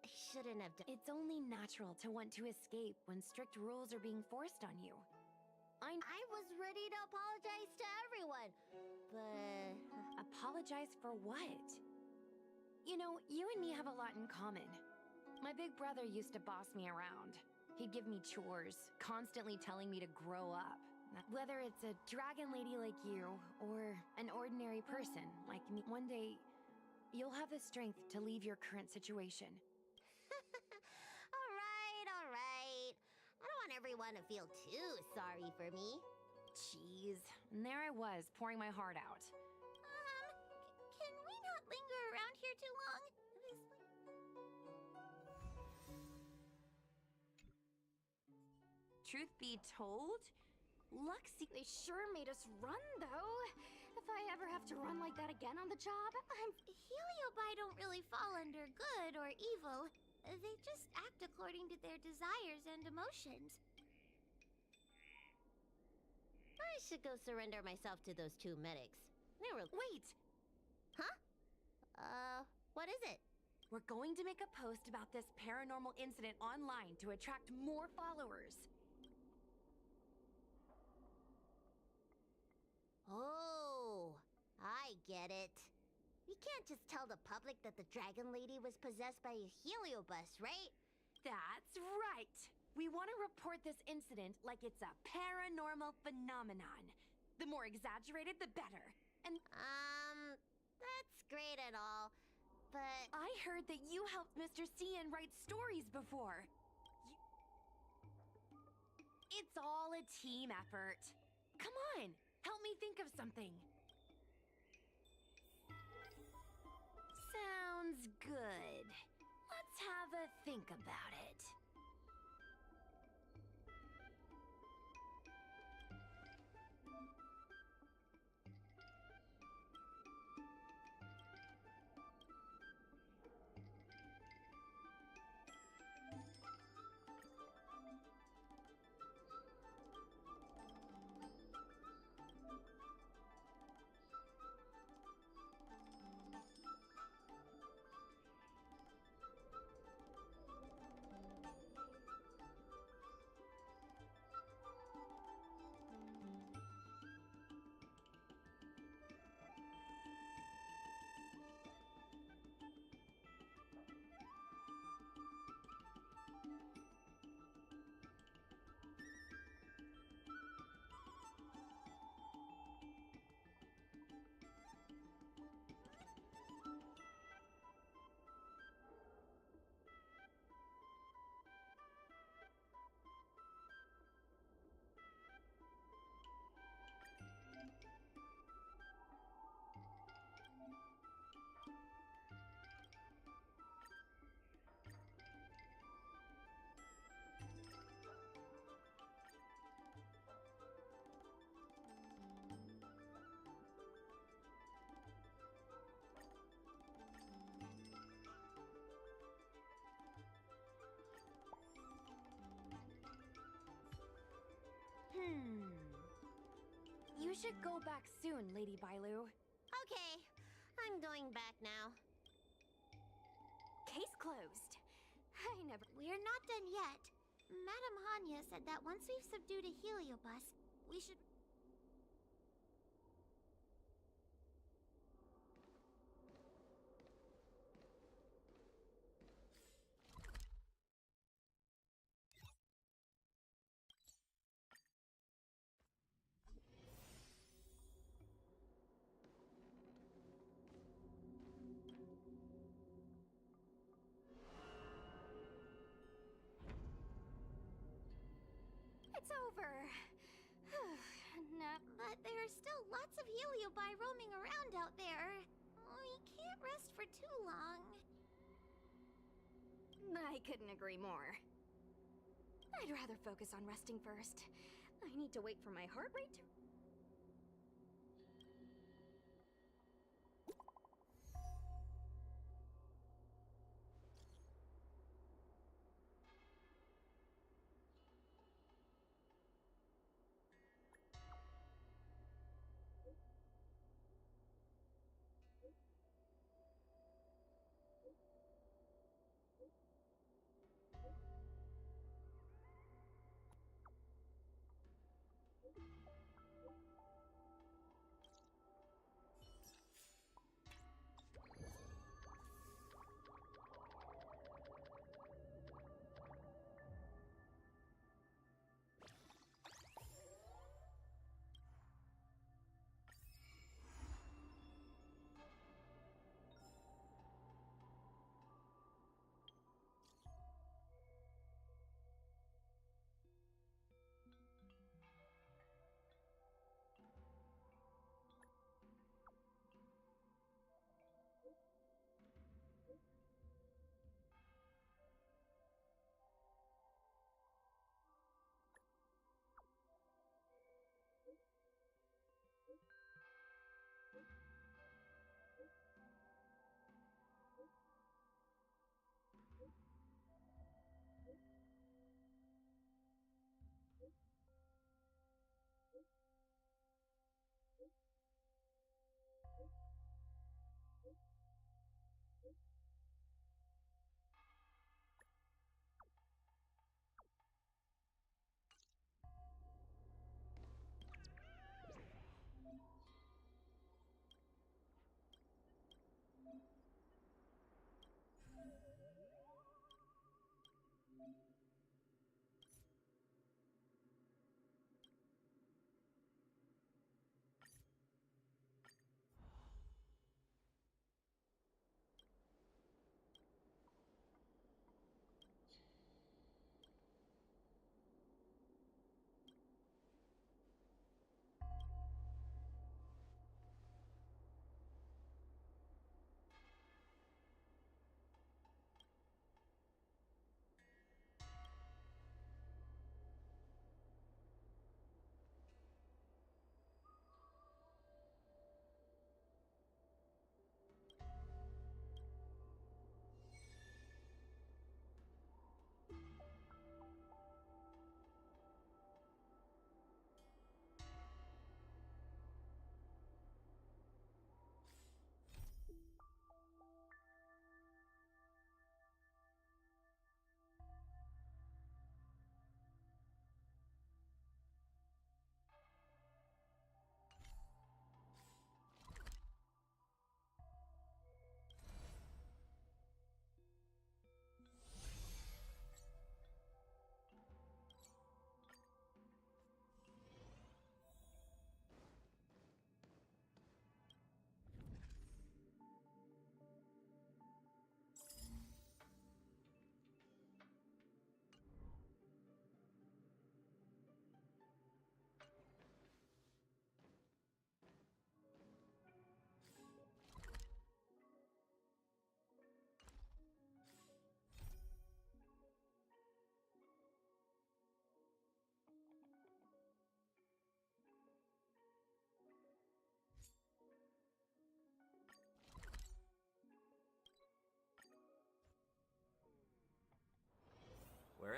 shouldn't have done... It's only natural to want to escape when strict rules are being forced on you. I was ready to apologize to everyone, but... Apologize for what? You know, you and me have a lot in common. My big brother used to boss me around. He'd give me chores, constantly telling me to grow up. Whether it's a dragon lady like you, or an ordinary person like me, one day, you'll have the strength to leave your current situation. All right. I don't want everyone to feel too sorry for me. Jeez, and there I was, pouring my heart out. Can we not linger around here too long? Truth be told, Luxie... They sure made us run, though. If I ever have to run like that again on the job... Heliobi don't really fall under good or evil. They just act according to their desires and emotions. I should go surrender myself to those two medics. They were... Wait! Huh? What is it? We're going to make a post about this paranormal incident online to attract more followers. Oh, I get it. We can't just tell the public that the Dragon Lady was possessed by a heliobus, right? That's right! We want to report this incident like it's a paranormal phenomenon. The more exaggerated, the better. And... that's great and all, but... I heard that you helped Mr. Cian write stories before. It's all a team effort. Come on, help me think of something. Sounds good. Let's have a think about it. You should go back soon, Lady Bailu. Okay, I'm going back now. Case closed. We're not done yet. Madame Hanya said that once we've subdued a heliobus, we should... It's over. Nap. But there are still lots of heliobi roaming around out there. We can't rest for too long. I couldn't agree more. I'd rather focus on resting first. I need to wait for my heart rate to...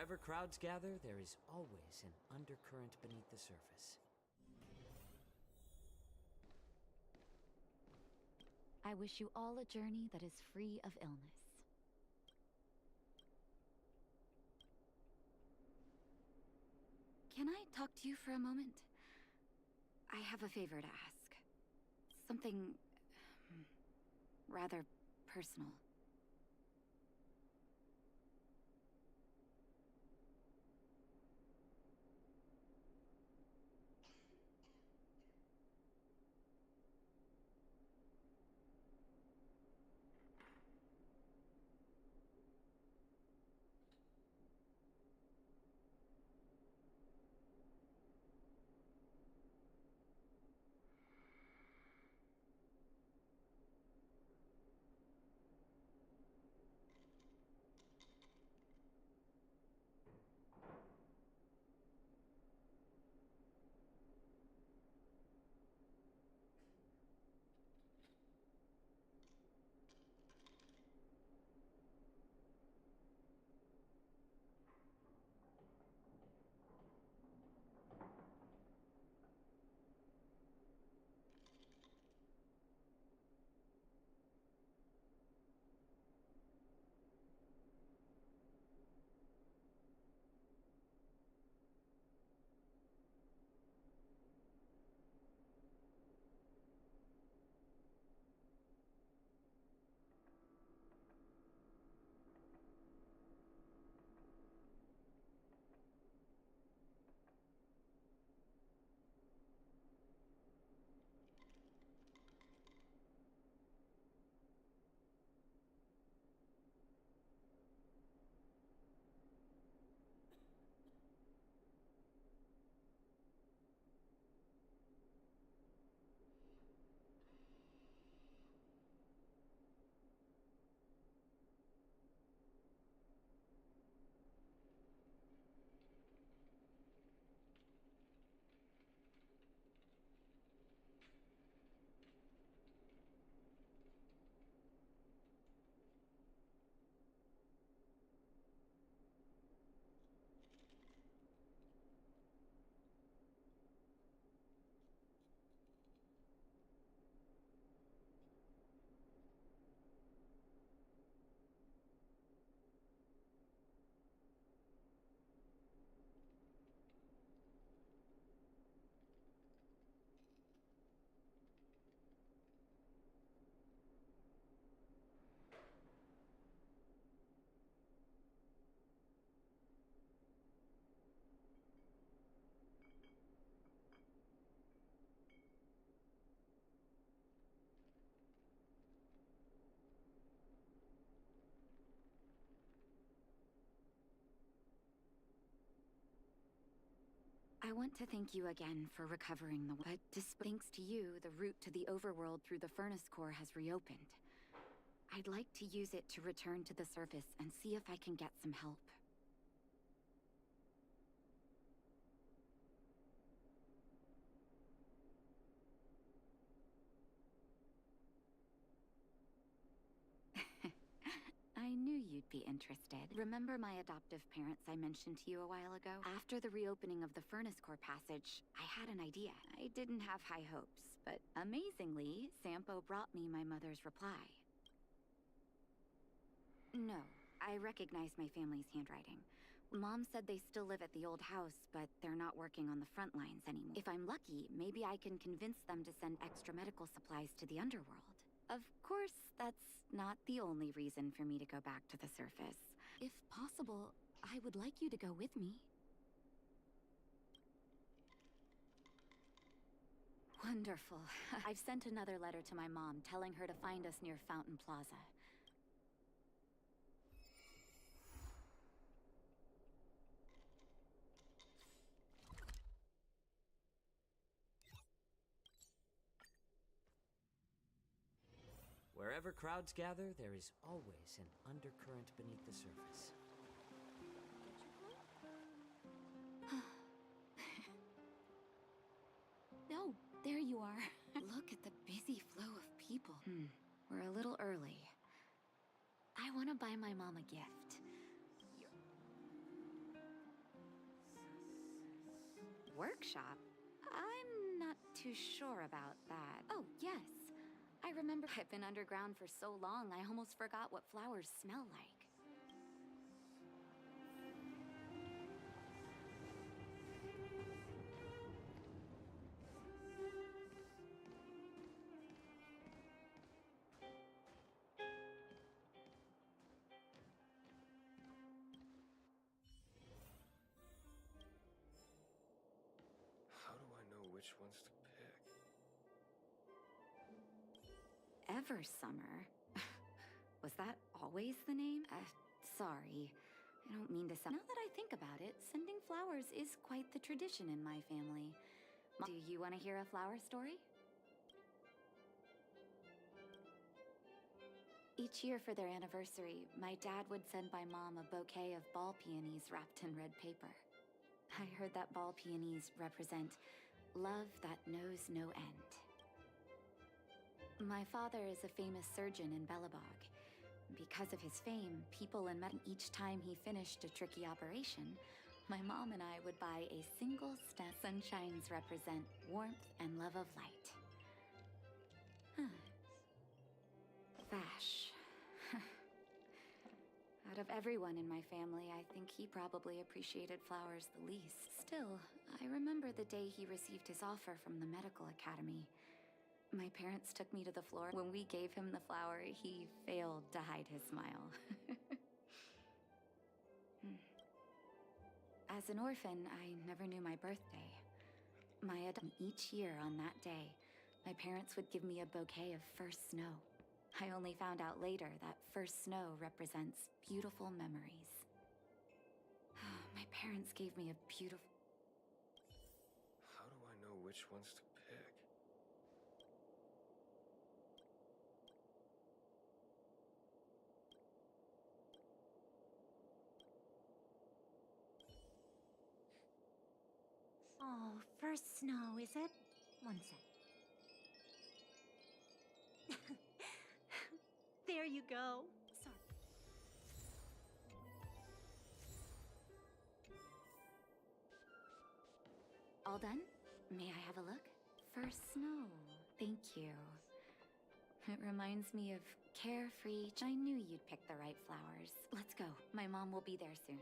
Wherever crowds gather, there is always an undercurrent beneath the surface. I wish you all a journey that is free of illness. Can I talk to you for a moment? I have a favor to ask. Something rather personal. I want to thank you again for recovering the... But thanks to you, the route to the overworld through the furnace core has reopened. I'd like to use it to return to the surface and see if I can get some help. I knew you'd be interested. Remember my adoptive parents I mentioned to you a while ago? After the reopening of the furnace core passage, I had an idea. I didn't have high hopes, but amazingly, Sampo brought me my mother's reply. No, I recognize my family's handwriting. Mom said they still live at the old house, but they're not working on the front lines anymore. If I'm lucky, maybe I can convince them to send extra medical supplies to the underworld. Of course, that's not the only reason for me to go back to the surface. If possible, I would like you to go with me. Wonderful. I've sent another letter to my mom telling her to find us near Fountain Plaza. Wherever crowds gather, there is always an undercurrent beneath the surface. No, there you are. Look at the busy flow of people. We're a little early. I want to buy my mom a gift. workshop? I'm not too sure about that. Oh, yes. I remember I've been underground for so long, I almost forgot what flowers smell like. How do I know which ones to pick? Ever Summer? Was that always the name? Sorry. I don't mean to sound. Now that I think about it, sending flowers is quite the tradition in my family. Do you want to hear a flower story? Each year for their anniversary, my dad would send my mom a bouquet of ball peonies wrapped in red paper. I heard that ball peonies represent love that knows no end. My father is a famous surgeon in Bellabog. Because of his fame, people in each time he finished a tricky operation, my mom and I would buy a single stem. Sunshines represent warmth and love of light. Vash. Out of everyone in my family, I think he probably appreciated flowers the least. Still, I remember the day he received his offer from the medical academy. My parents took me to the floor. When we gave him the flower, he failed to hide his smile. As an orphan, I never knew my birthday. Each year on that day, my parents would give me a bouquet of first snow. I only found out later that first snow represents beautiful memories. My parents gave me a beautiful... How do I know which ones to pick? Oh, first snow, is it? One sec. There you go. Sorry. All done? May I have a look? First snow. Thank you. It reminds me of carefree. I knew you'd pick the right flowers. Let's go. My mom will be there soon.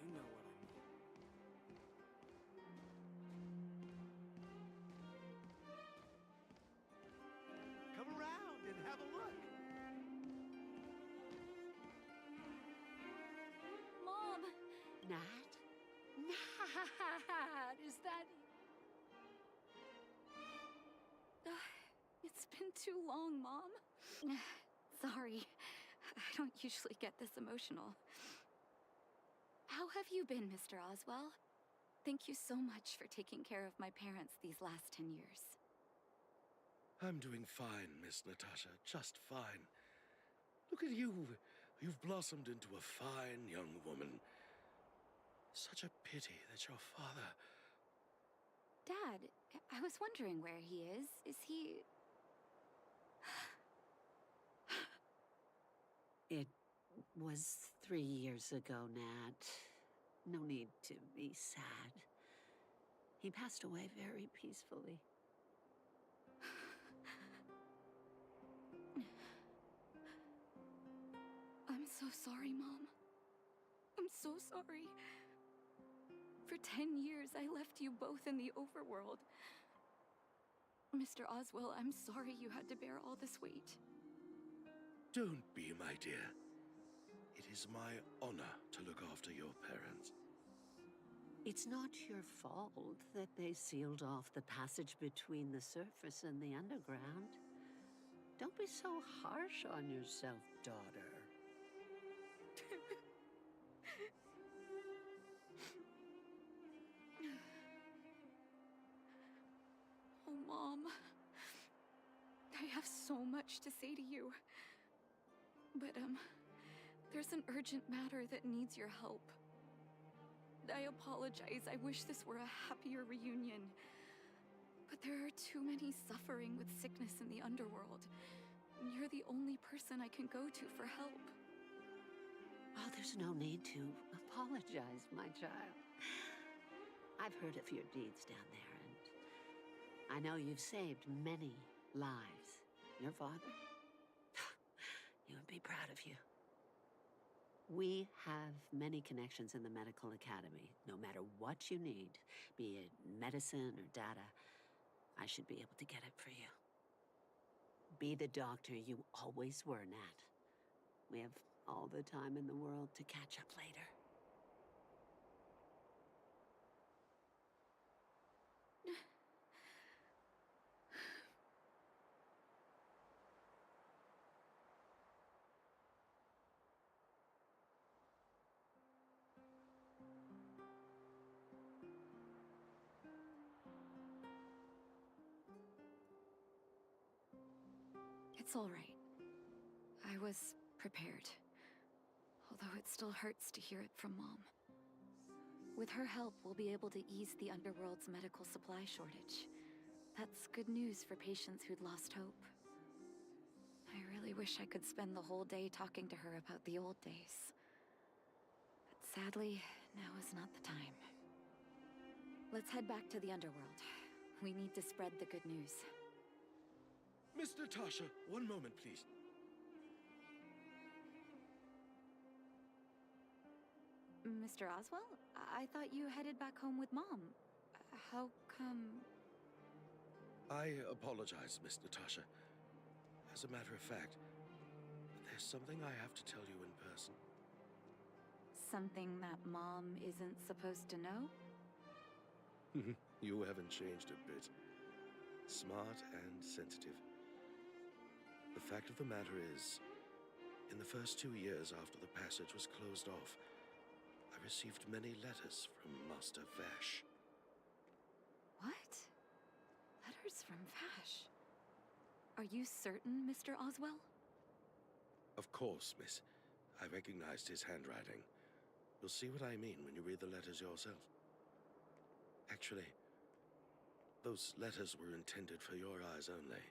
You know what I mean. Come around and have a look. Mom! Nat? Nat! Is that... It's been too long, Mom. Sorry. I don't usually get this emotional. How have you been, Mr. Oswell? Thank you so much for taking care of my parents these last 10 years. I'm doing fine, Miss Natasha. Just fine. Look at you. You've blossomed into a fine young woman. Such a pity that your father... Dad, I was wondering where he is. Is he... It was 3 years ago, Nat. No need to be sad. He passed away very peacefully. I'm so sorry, Mom. I'm so sorry. For 10 years, I left you both in the overworld. Mr. Oswell, I'm sorry you had to bear all this weight. Don't be, my dear. It is my honor to look after your parents. It's not your fault that they sealed off the passage between the surface and the underground. Don't be so harsh on yourself, daughter. Oh, Mom. I have so much to say to you. But, there's an urgent matter that needs your help. I apologize. I wish this were a happier reunion. But There are too many suffering with sickness in the underworld. You're the only person I can go to for help. Oh, there's no need to apologize, my child. I've heard of your deeds down there, and I know you've saved many lives. Your father? He would be proud of you. We have many connections in the medical academy. No matter what you need, be it medicine or data, I should be able to get it for you. Be the doctor you always were, Nat. We have all the time in the world to catch up later. It's all right. I was prepared. Although it still hurts to hear it from Mom. With her help, we'll be able to ease the underworld's medical supply shortage. That's good news for patients who'd lost hope. I really wish I could spend the whole day talking to her about the old days. But sadly, now is not the time. Let's head back to the underworld. We need to spread the good news. Miss Natasha, one moment, please. Mr. Oswell? I thought you headed back home with Mom. How come... I apologize, Miss Natasha. As a matter of fact, there's something I have to tell you in person. Something that Mom isn't supposed to know? You haven't changed a bit. Smart and sensitive. The fact of the matter is, in the first 2 years after the passage was closed off, I received many letters from Master Vash. What? Letters from Vash? Are you certain, Mr. Oswell? Of course, miss. I recognized his handwriting. You'll see what I mean when you read the letters yourself. Actually, those letters were intended for your eyes only.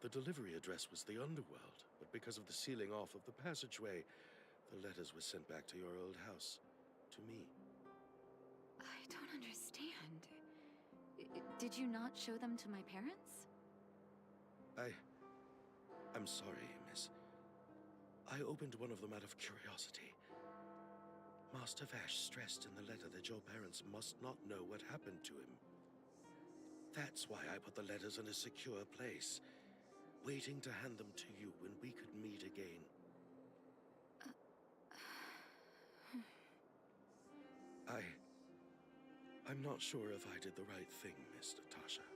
The delivery address was the underworld, but because of the sealing off of the passageway, the letters were sent back to your old house. To me. I don't understand. Did you not show them to my parents? I'm sorry, miss. I opened one of them out of curiosity. Master Vash stressed in the letter that your parents must not know what happened to him. That's why I put the letters in a secure place, waiting to hand them to you when we could meet again. I'm not sure if I did the right thing, Miss Natasha.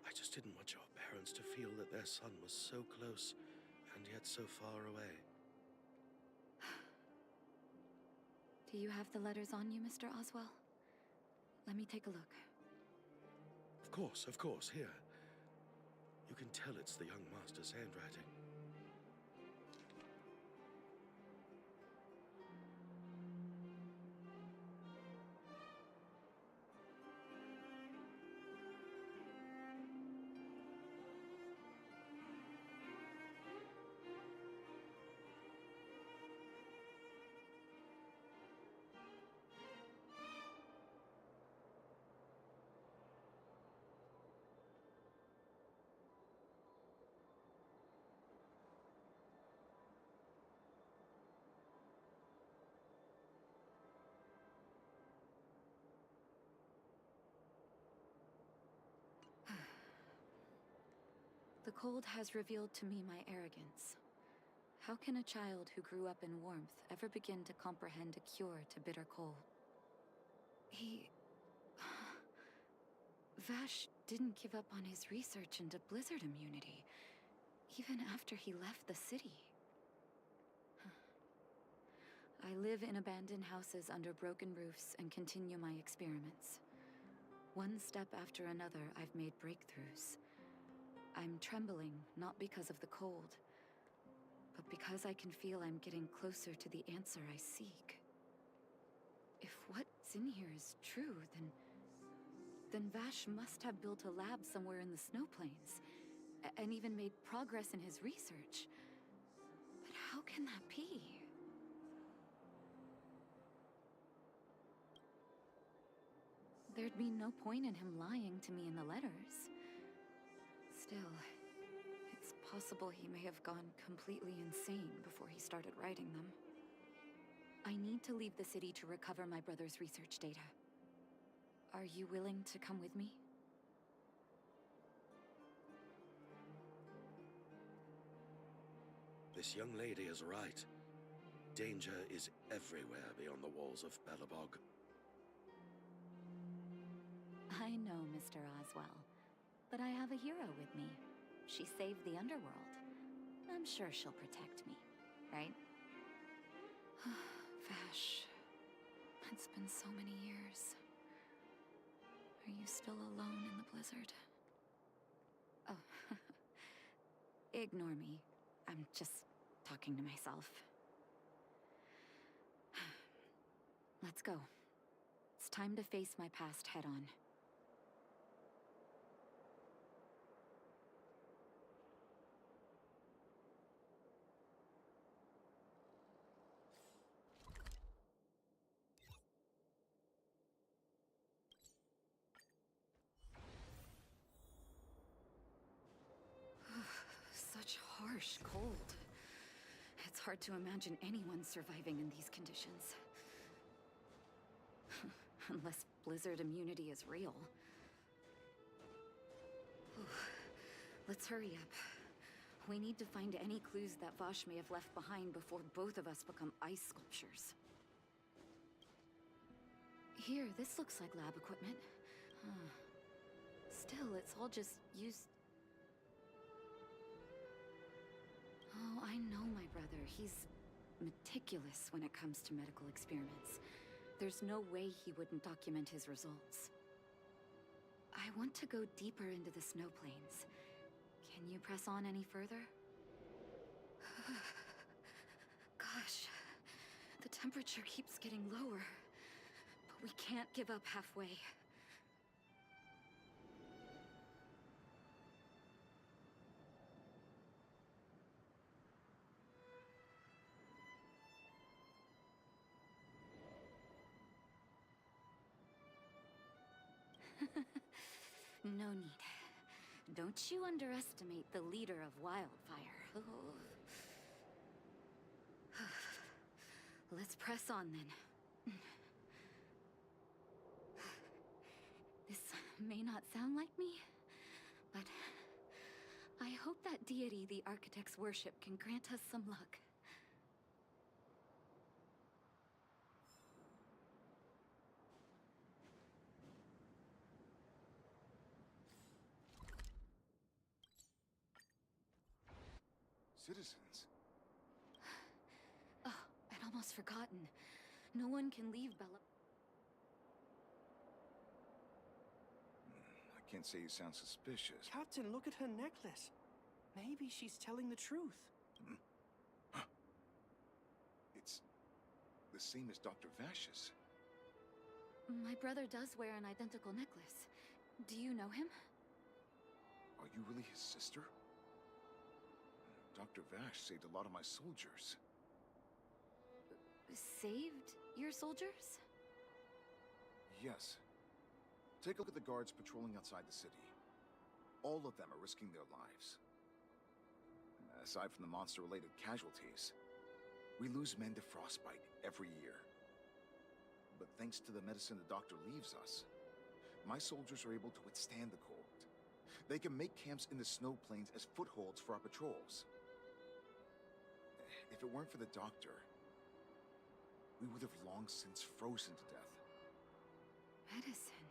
I just didn't want your parents to feel that their son was so close and yet so far away. Do you have the letters on you, Mr. Oswell? Let me take a look. Of course, here. You can tell it's the young master's handwriting. The cold has revealed to me my arrogance. How can a child who grew up in warmth ever begin to comprehend a cure to bitter cold? Vash didn't give up on his research into blizzard immunity, even after he left the city. I live in abandoned houses under broken roofs and continue my experiments. One step after another, I've made breakthroughs. I'm trembling, not because of the cold, but because I can feel I'm getting closer to the answer I seek. If what's in here is true, then Then Vash must have built a lab somewhere in the snow plains, and even made progress in his research. But how can that be? There'd be no point in him lying to me in the letters. Still, it's possible he may have gone completely insane before he started writing them. I need to leave the city to recover my brother's research data. Are you willing to come with me? This young lady is right. Danger is everywhere beyond the walls of Belobog. I know, Mr. Oswell, but I have a hero with me. She saved the underworld. I'm sure she'll protect me, right? Vash, it's been so many years. Are you still alone in the blizzard? Oh, ignore me. I'm just talking to myself. Let's go. It's time to face my past head-on. Such harsh cold. It's hard to imagine anyone surviving in these conditions. Unless blizzard immunity is real. Let's hurry up. We need to find any clues that Vash may have left behind before both of us become ice sculptures. Here, this looks like lab equipment. Still, it's all just used... Oh, I know my brother. He's meticulous when it comes to medical experiments. There's no way he wouldn't document his results. I want to go deeper into the snow plains. Can you press on any further? Gosh, the temperature keeps getting lower, but we can't give up halfway. No need. Don't you underestimate the leader of Wildfire. Let's press on then. This may not sound like me, but I hope that deity the architects worship can grant us some luck. Citizens? Oh, I'd almost forgotten. No one can leave Bella. I can't say you sound suspicious. Captain, look at her necklace. Maybe she's telling the truth. It's the same as Dr. Vash's. My brother does wear an identical necklace. Do you know him? Are you really his sister? Dr. Vash saved a lot of my soldiers. Saved your soldiers? Yes. Take a look at the guards patrolling outside the city. All of them are risking their lives. Aside from the monster-related casualties, we lose men to frostbite every year. But thanks to the medicine the doctor leaves us, my soldiers are able to withstand the cold. They can make camps in the snow plains as footholds for our patrols. If it weren't for the doctor, we would have long since frozen to death. Medicine.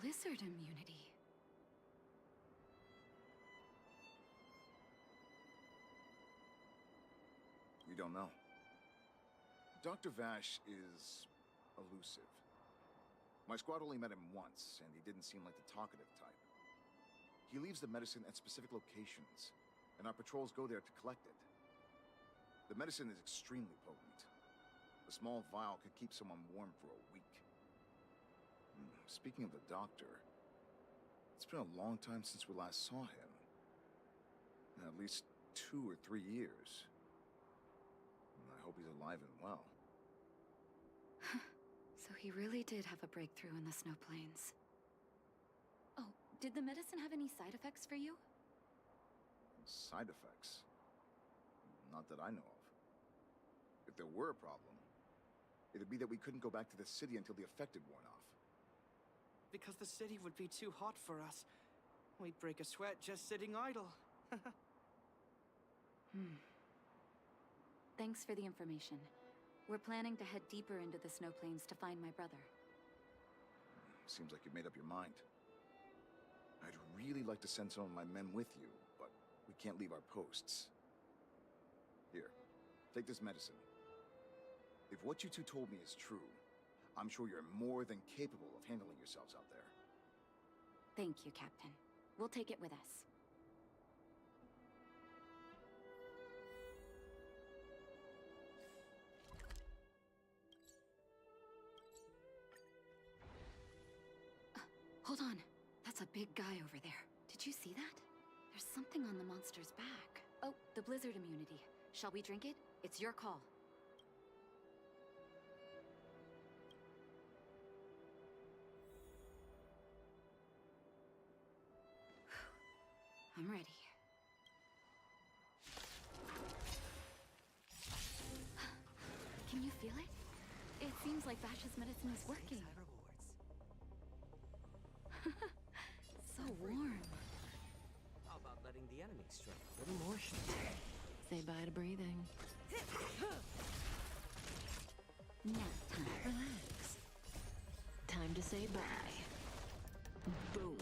Blizzard immunity. We don't know. Dr. Vash is elusive. My squad only met him once, and he didn't seem like the talkative type. He leaves the medicine at specific locations, and our patrols go there to collect it. The medicine is extremely potent. A small vial could keep someone warm for a week. speaking of the doctor, it's been a long time since we last saw him. At least 2 or 3 years. And I hope he's alive and well. So he really did have a breakthrough in the snow plains. Oh, did the medicine have any side effects for you? Side effects? Not that I know of. If there were a problem, it'd be that we couldn't go back to the city until the effect had worn off. Because the city would be too hot for us. We'd break a sweat just sitting idle. Thanks for the information. We're planning to head deeper into the snow plains to find my brother. Seems like you've made up your mind. I'd really like to send some of my men with you, but we can't leave our posts. Here, take this medicine. If what you two told me is true, I'm sure you're more than capable of handling yourselves out there. Thank you, Captain. We'll take it with us. Hold on. That's a big guy over there. Did you see that? There's something on the monster's back. Oh, the blizzard immunity. Shall we drink it? It's your call. I'm ready. Can you feel it? It seems like Vash's medicine is working. So warm. How about letting the enemy strike a little more? Say bye to breathing. Nap time. Relax. Time to say bye. Boom.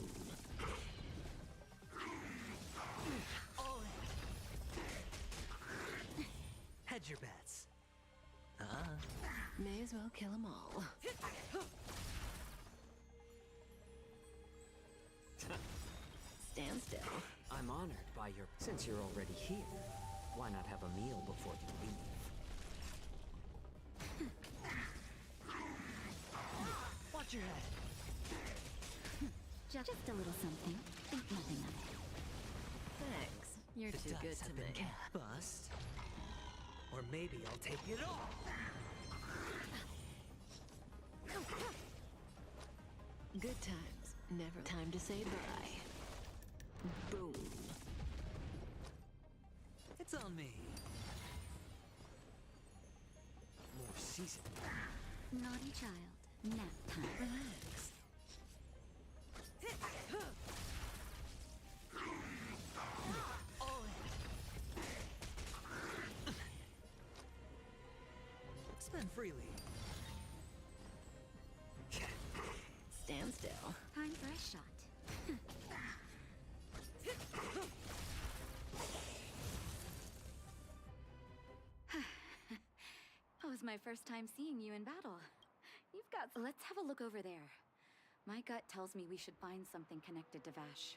Hedge your bets. May as well kill them all. Stand still. I'm honored by your... Since you're already here, why not have a meal before you leave? Watch your head. Just a little something. Think nothing of it. Thanks. You're The too dice good to have me. been bust. Or maybe I'll take it all. Good times. Never time to say bye. Boom. It's on me. More seasoned. Naughty child. Nap time. Relax. Spend freely. Stand still. Time for a shot. That was my first time seeing you in battle. You've got... Let's have a look over there. My gut tells me we should find something connected to Vash.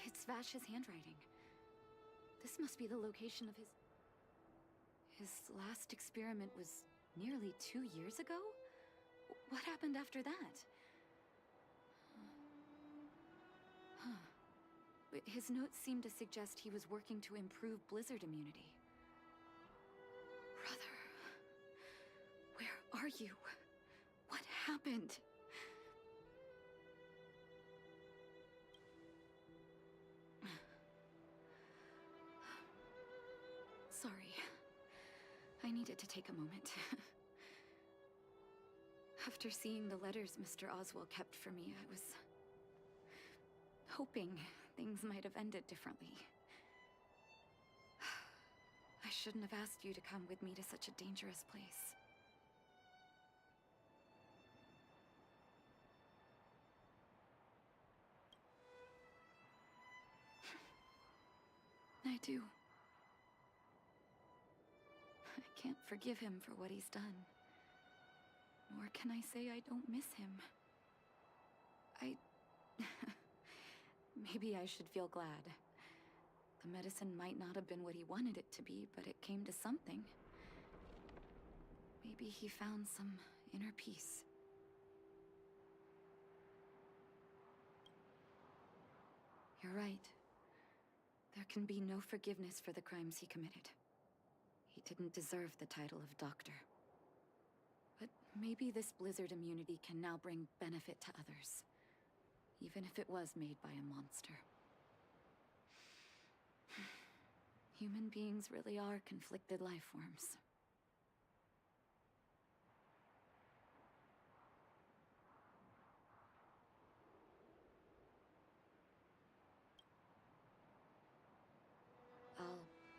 It's Vash's handwriting. This must be the location of his... His last experiment was nearly 2 years ago? What happened after that? His notes seem to suggest he was working to improve blizzard immunity. Brother, where are you? What happened? Sorry. I needed to take a moment. After seeing the letters Mr. Oswald kept for me, I was hoping things might have ended differently. I shouldn't have asked you to come with me to such a dangerous place. I do. I can't forgive him for what he's done. Nor can I say I don't miss him. Maybe I should feel glad. The medicine might not have been what he wanted it to be, but it came to something. Maybe he found some inner peace. You're right. There can be no forgiveness for the crimes he committed. He didn't deserve the title of doctor. But maybe this blizzard immunity can now bring benefit to others, even if it was made by a monster. Human beings really are conflicted life forms. I'll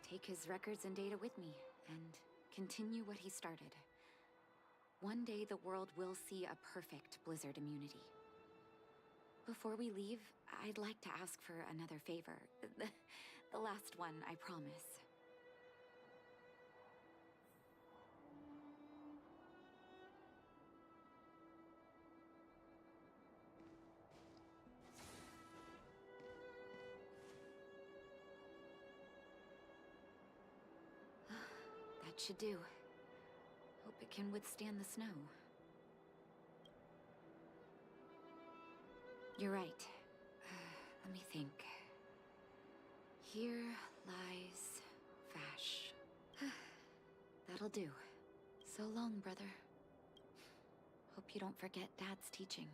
take his records and data with me, and continue what he started. One day the world will see a perfect blizzard immunity. Before we leave, I'd like to ask for another favor. The last one, I promise. That should do. Hope it can withstand the snow. You're right. Let me think. Here lies Vash. That'll do. So long, brother. Hope you don't forget Dad's teaching.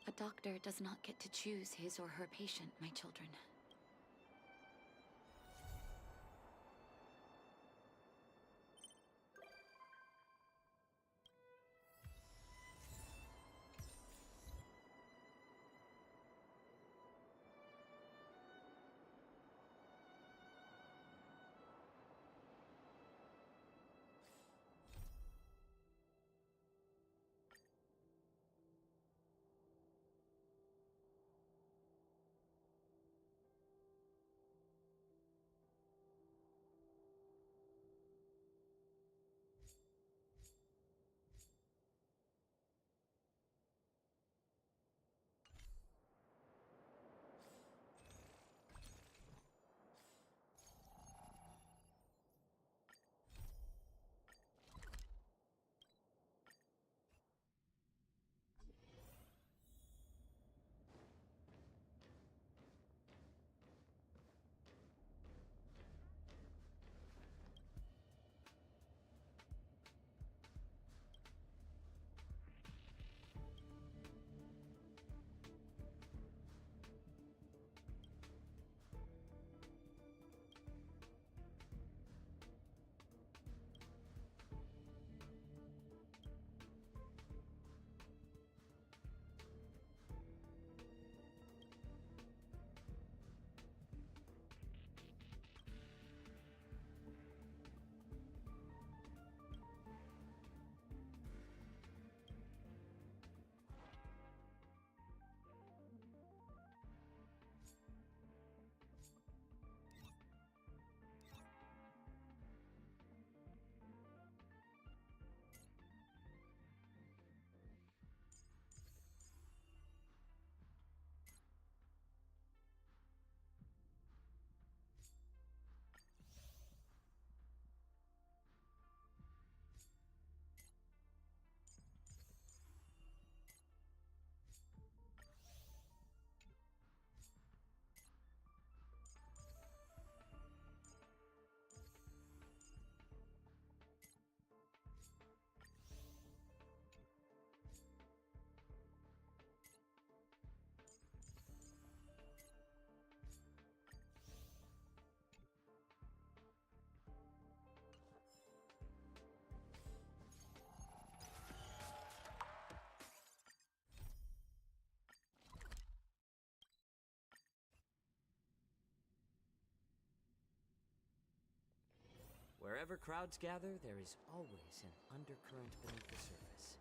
A doctor does not get to choose his or her patient, my children. Wherever crowds gather, there is always an undercurrent beneath the surface.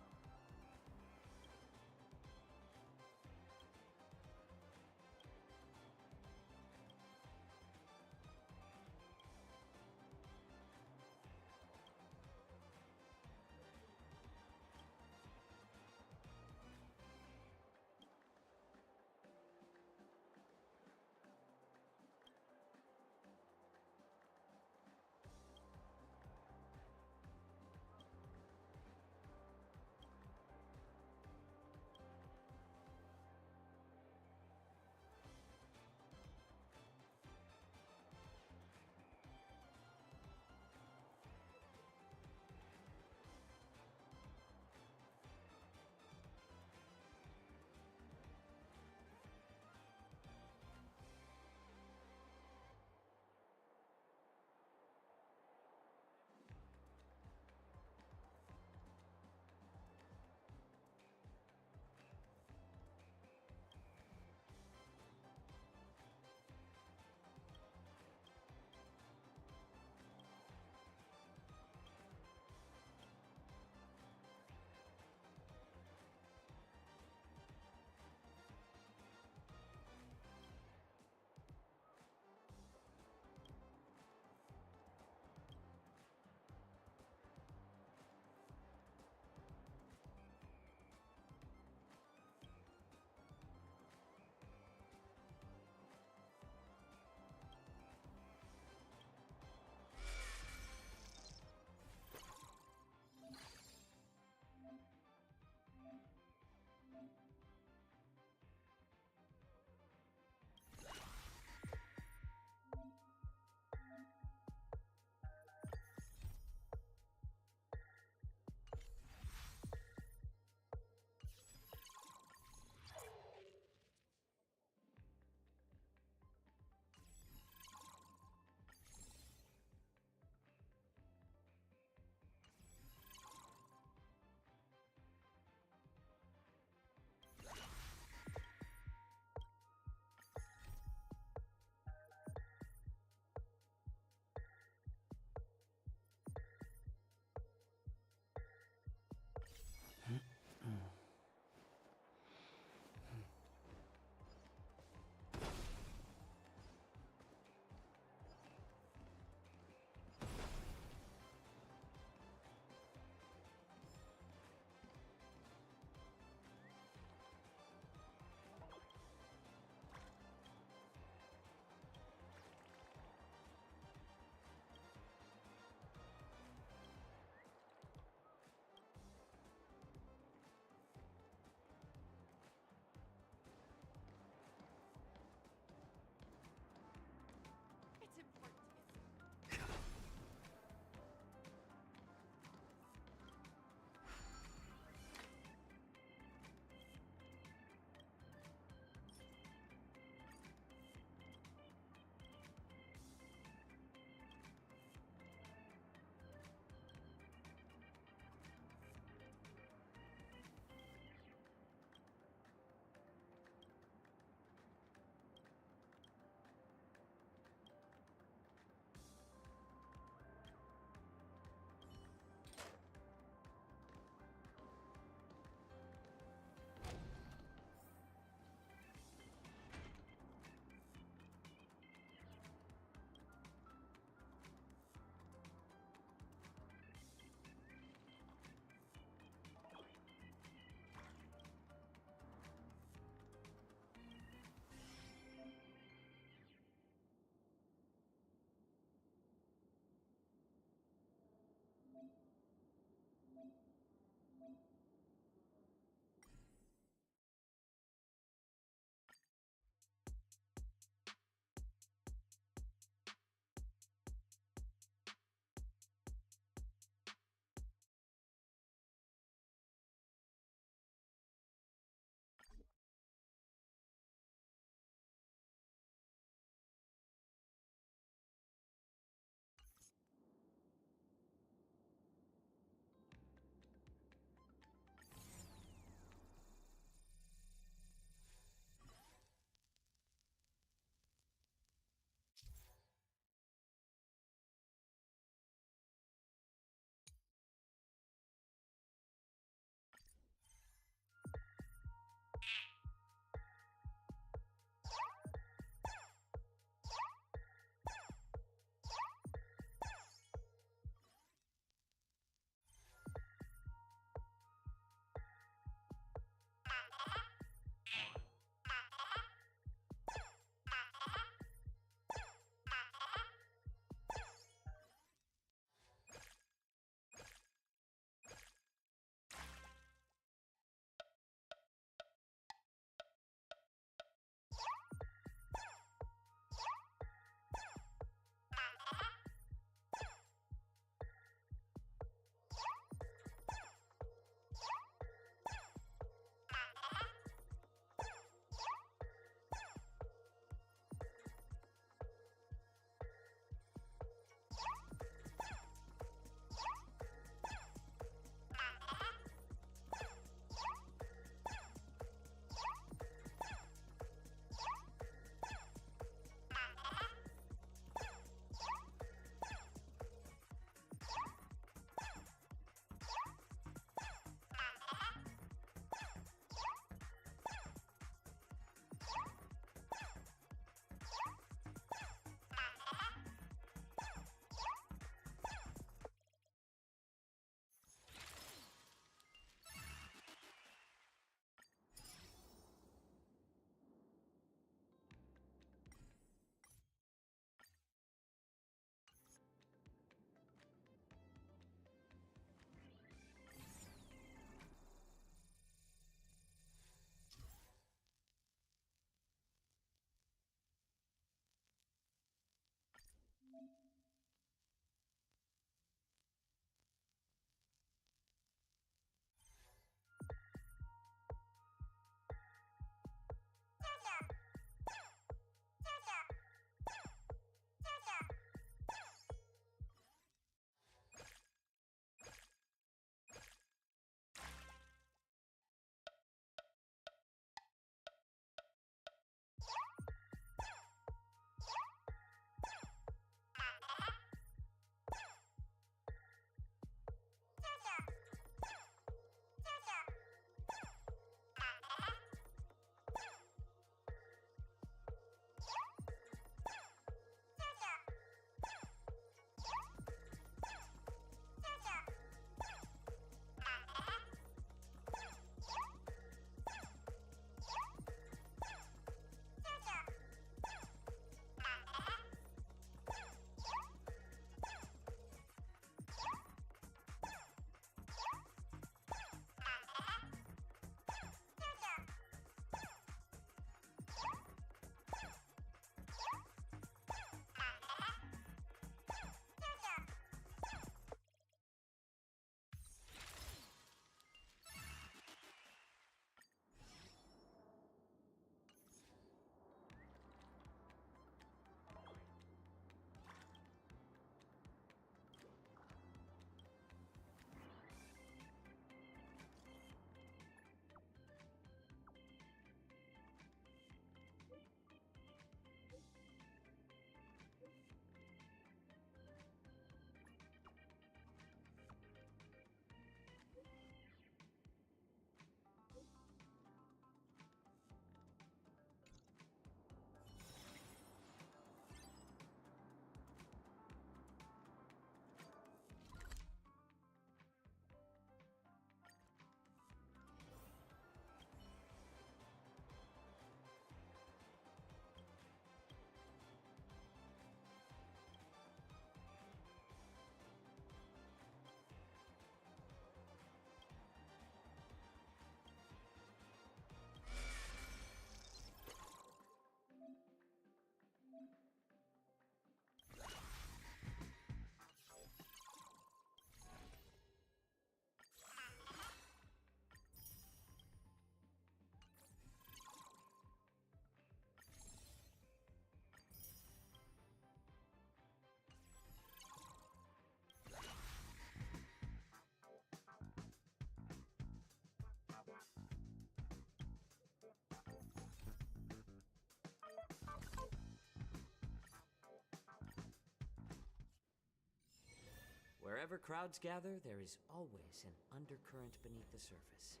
Wherever crowds gather, there is always an undercurrent beneath the surface.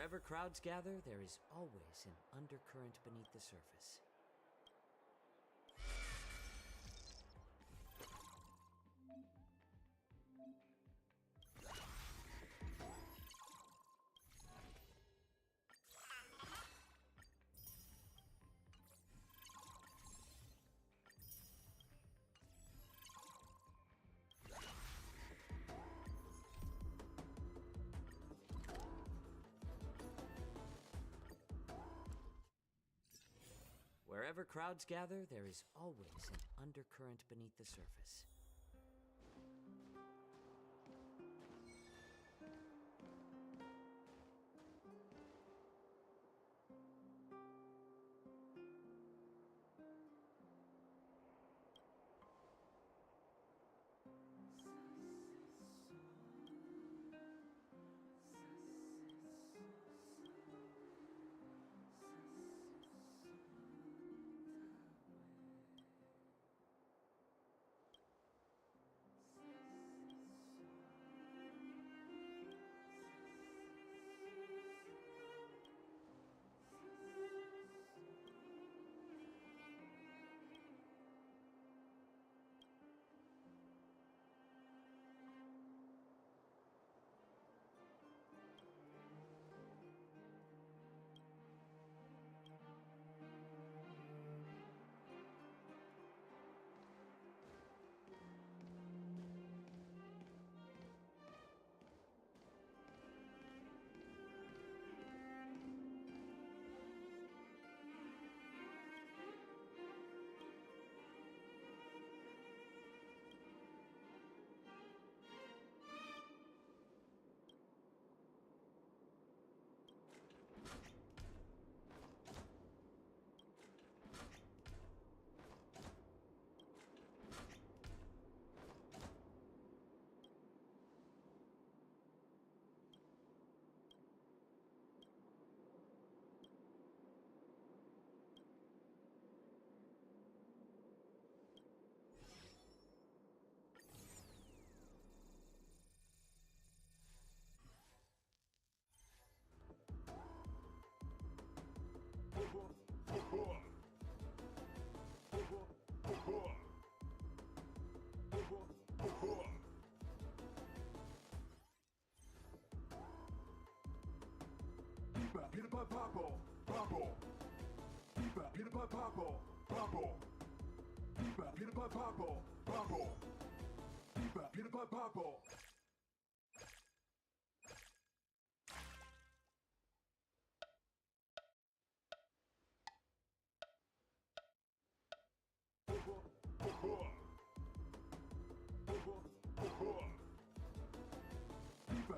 Wherever crowds gather, there is always an undercurrent beneath the surface. Wherever crowds gather, there is always an undercurrent beneath the surface. Peanut butter purple, purple. Peanut butter purple, purple. Peanut butter purple, purple. Peanut butter purple.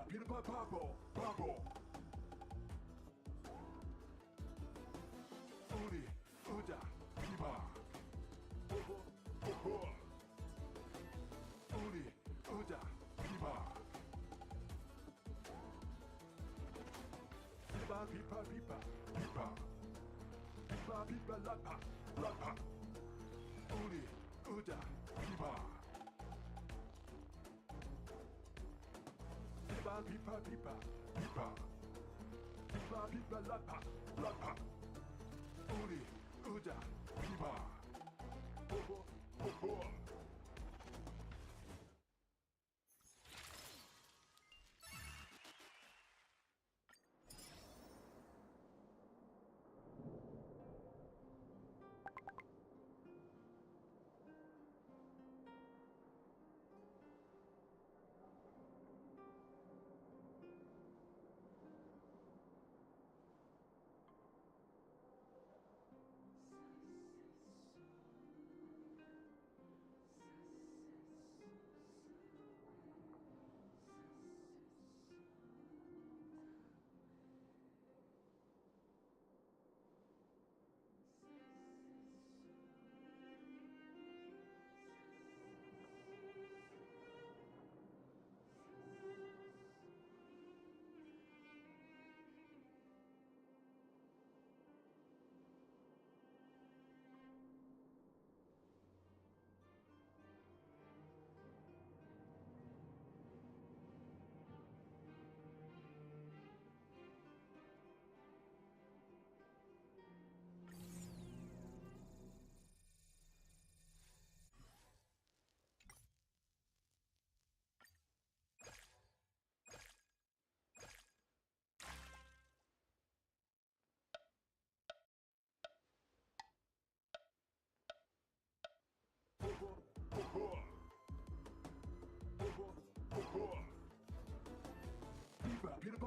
Peanut butter purple, purple. Uri, Uda, Piba. Uri, Uda, Piba. Piba, pipa, pipa, pipa. Pipa, pipa, lapa, lapa. Uri, Uda, Piba. Pipa, pipa, pipa, pipa. Pipa, pipa, lapa, lapa. Uri, Uda, Piba.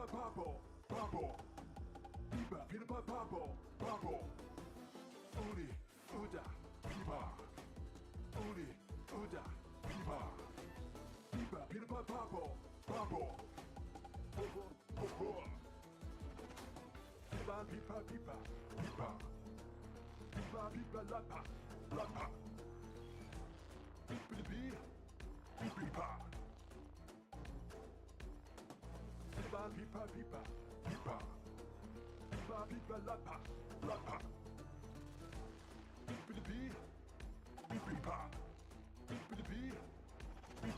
butter bubble, bubble. Biba, peanut butter bubble, bubble. Uni, uda, biba. Uni, uda, biba. Biba, peanut butter bubble, bubble. Bubble, bubble. Biba, biba, biba, biba. Biba, biba, lapa, lapa. Biba, biba, biba. Biba, biba, biba, biba. Biba, biba, lapa, lapa. Biba, biba, biba. Biba, biba,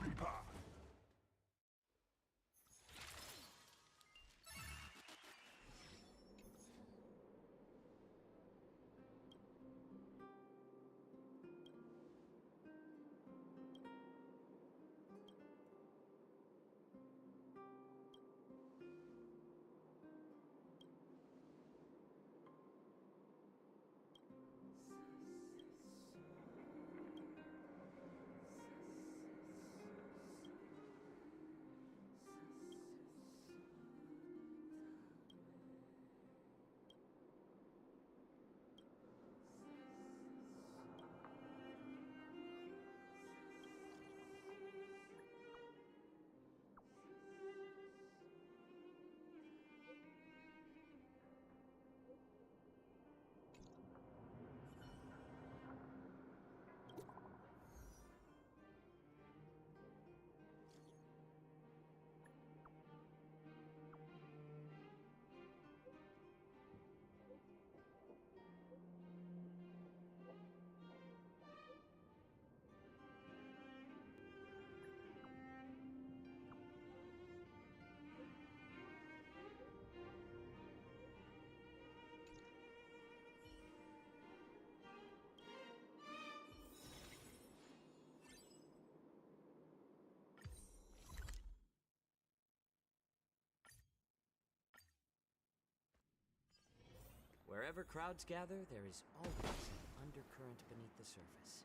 biba. Wherever crowds gather, there is always an undercurrent beneath the surface.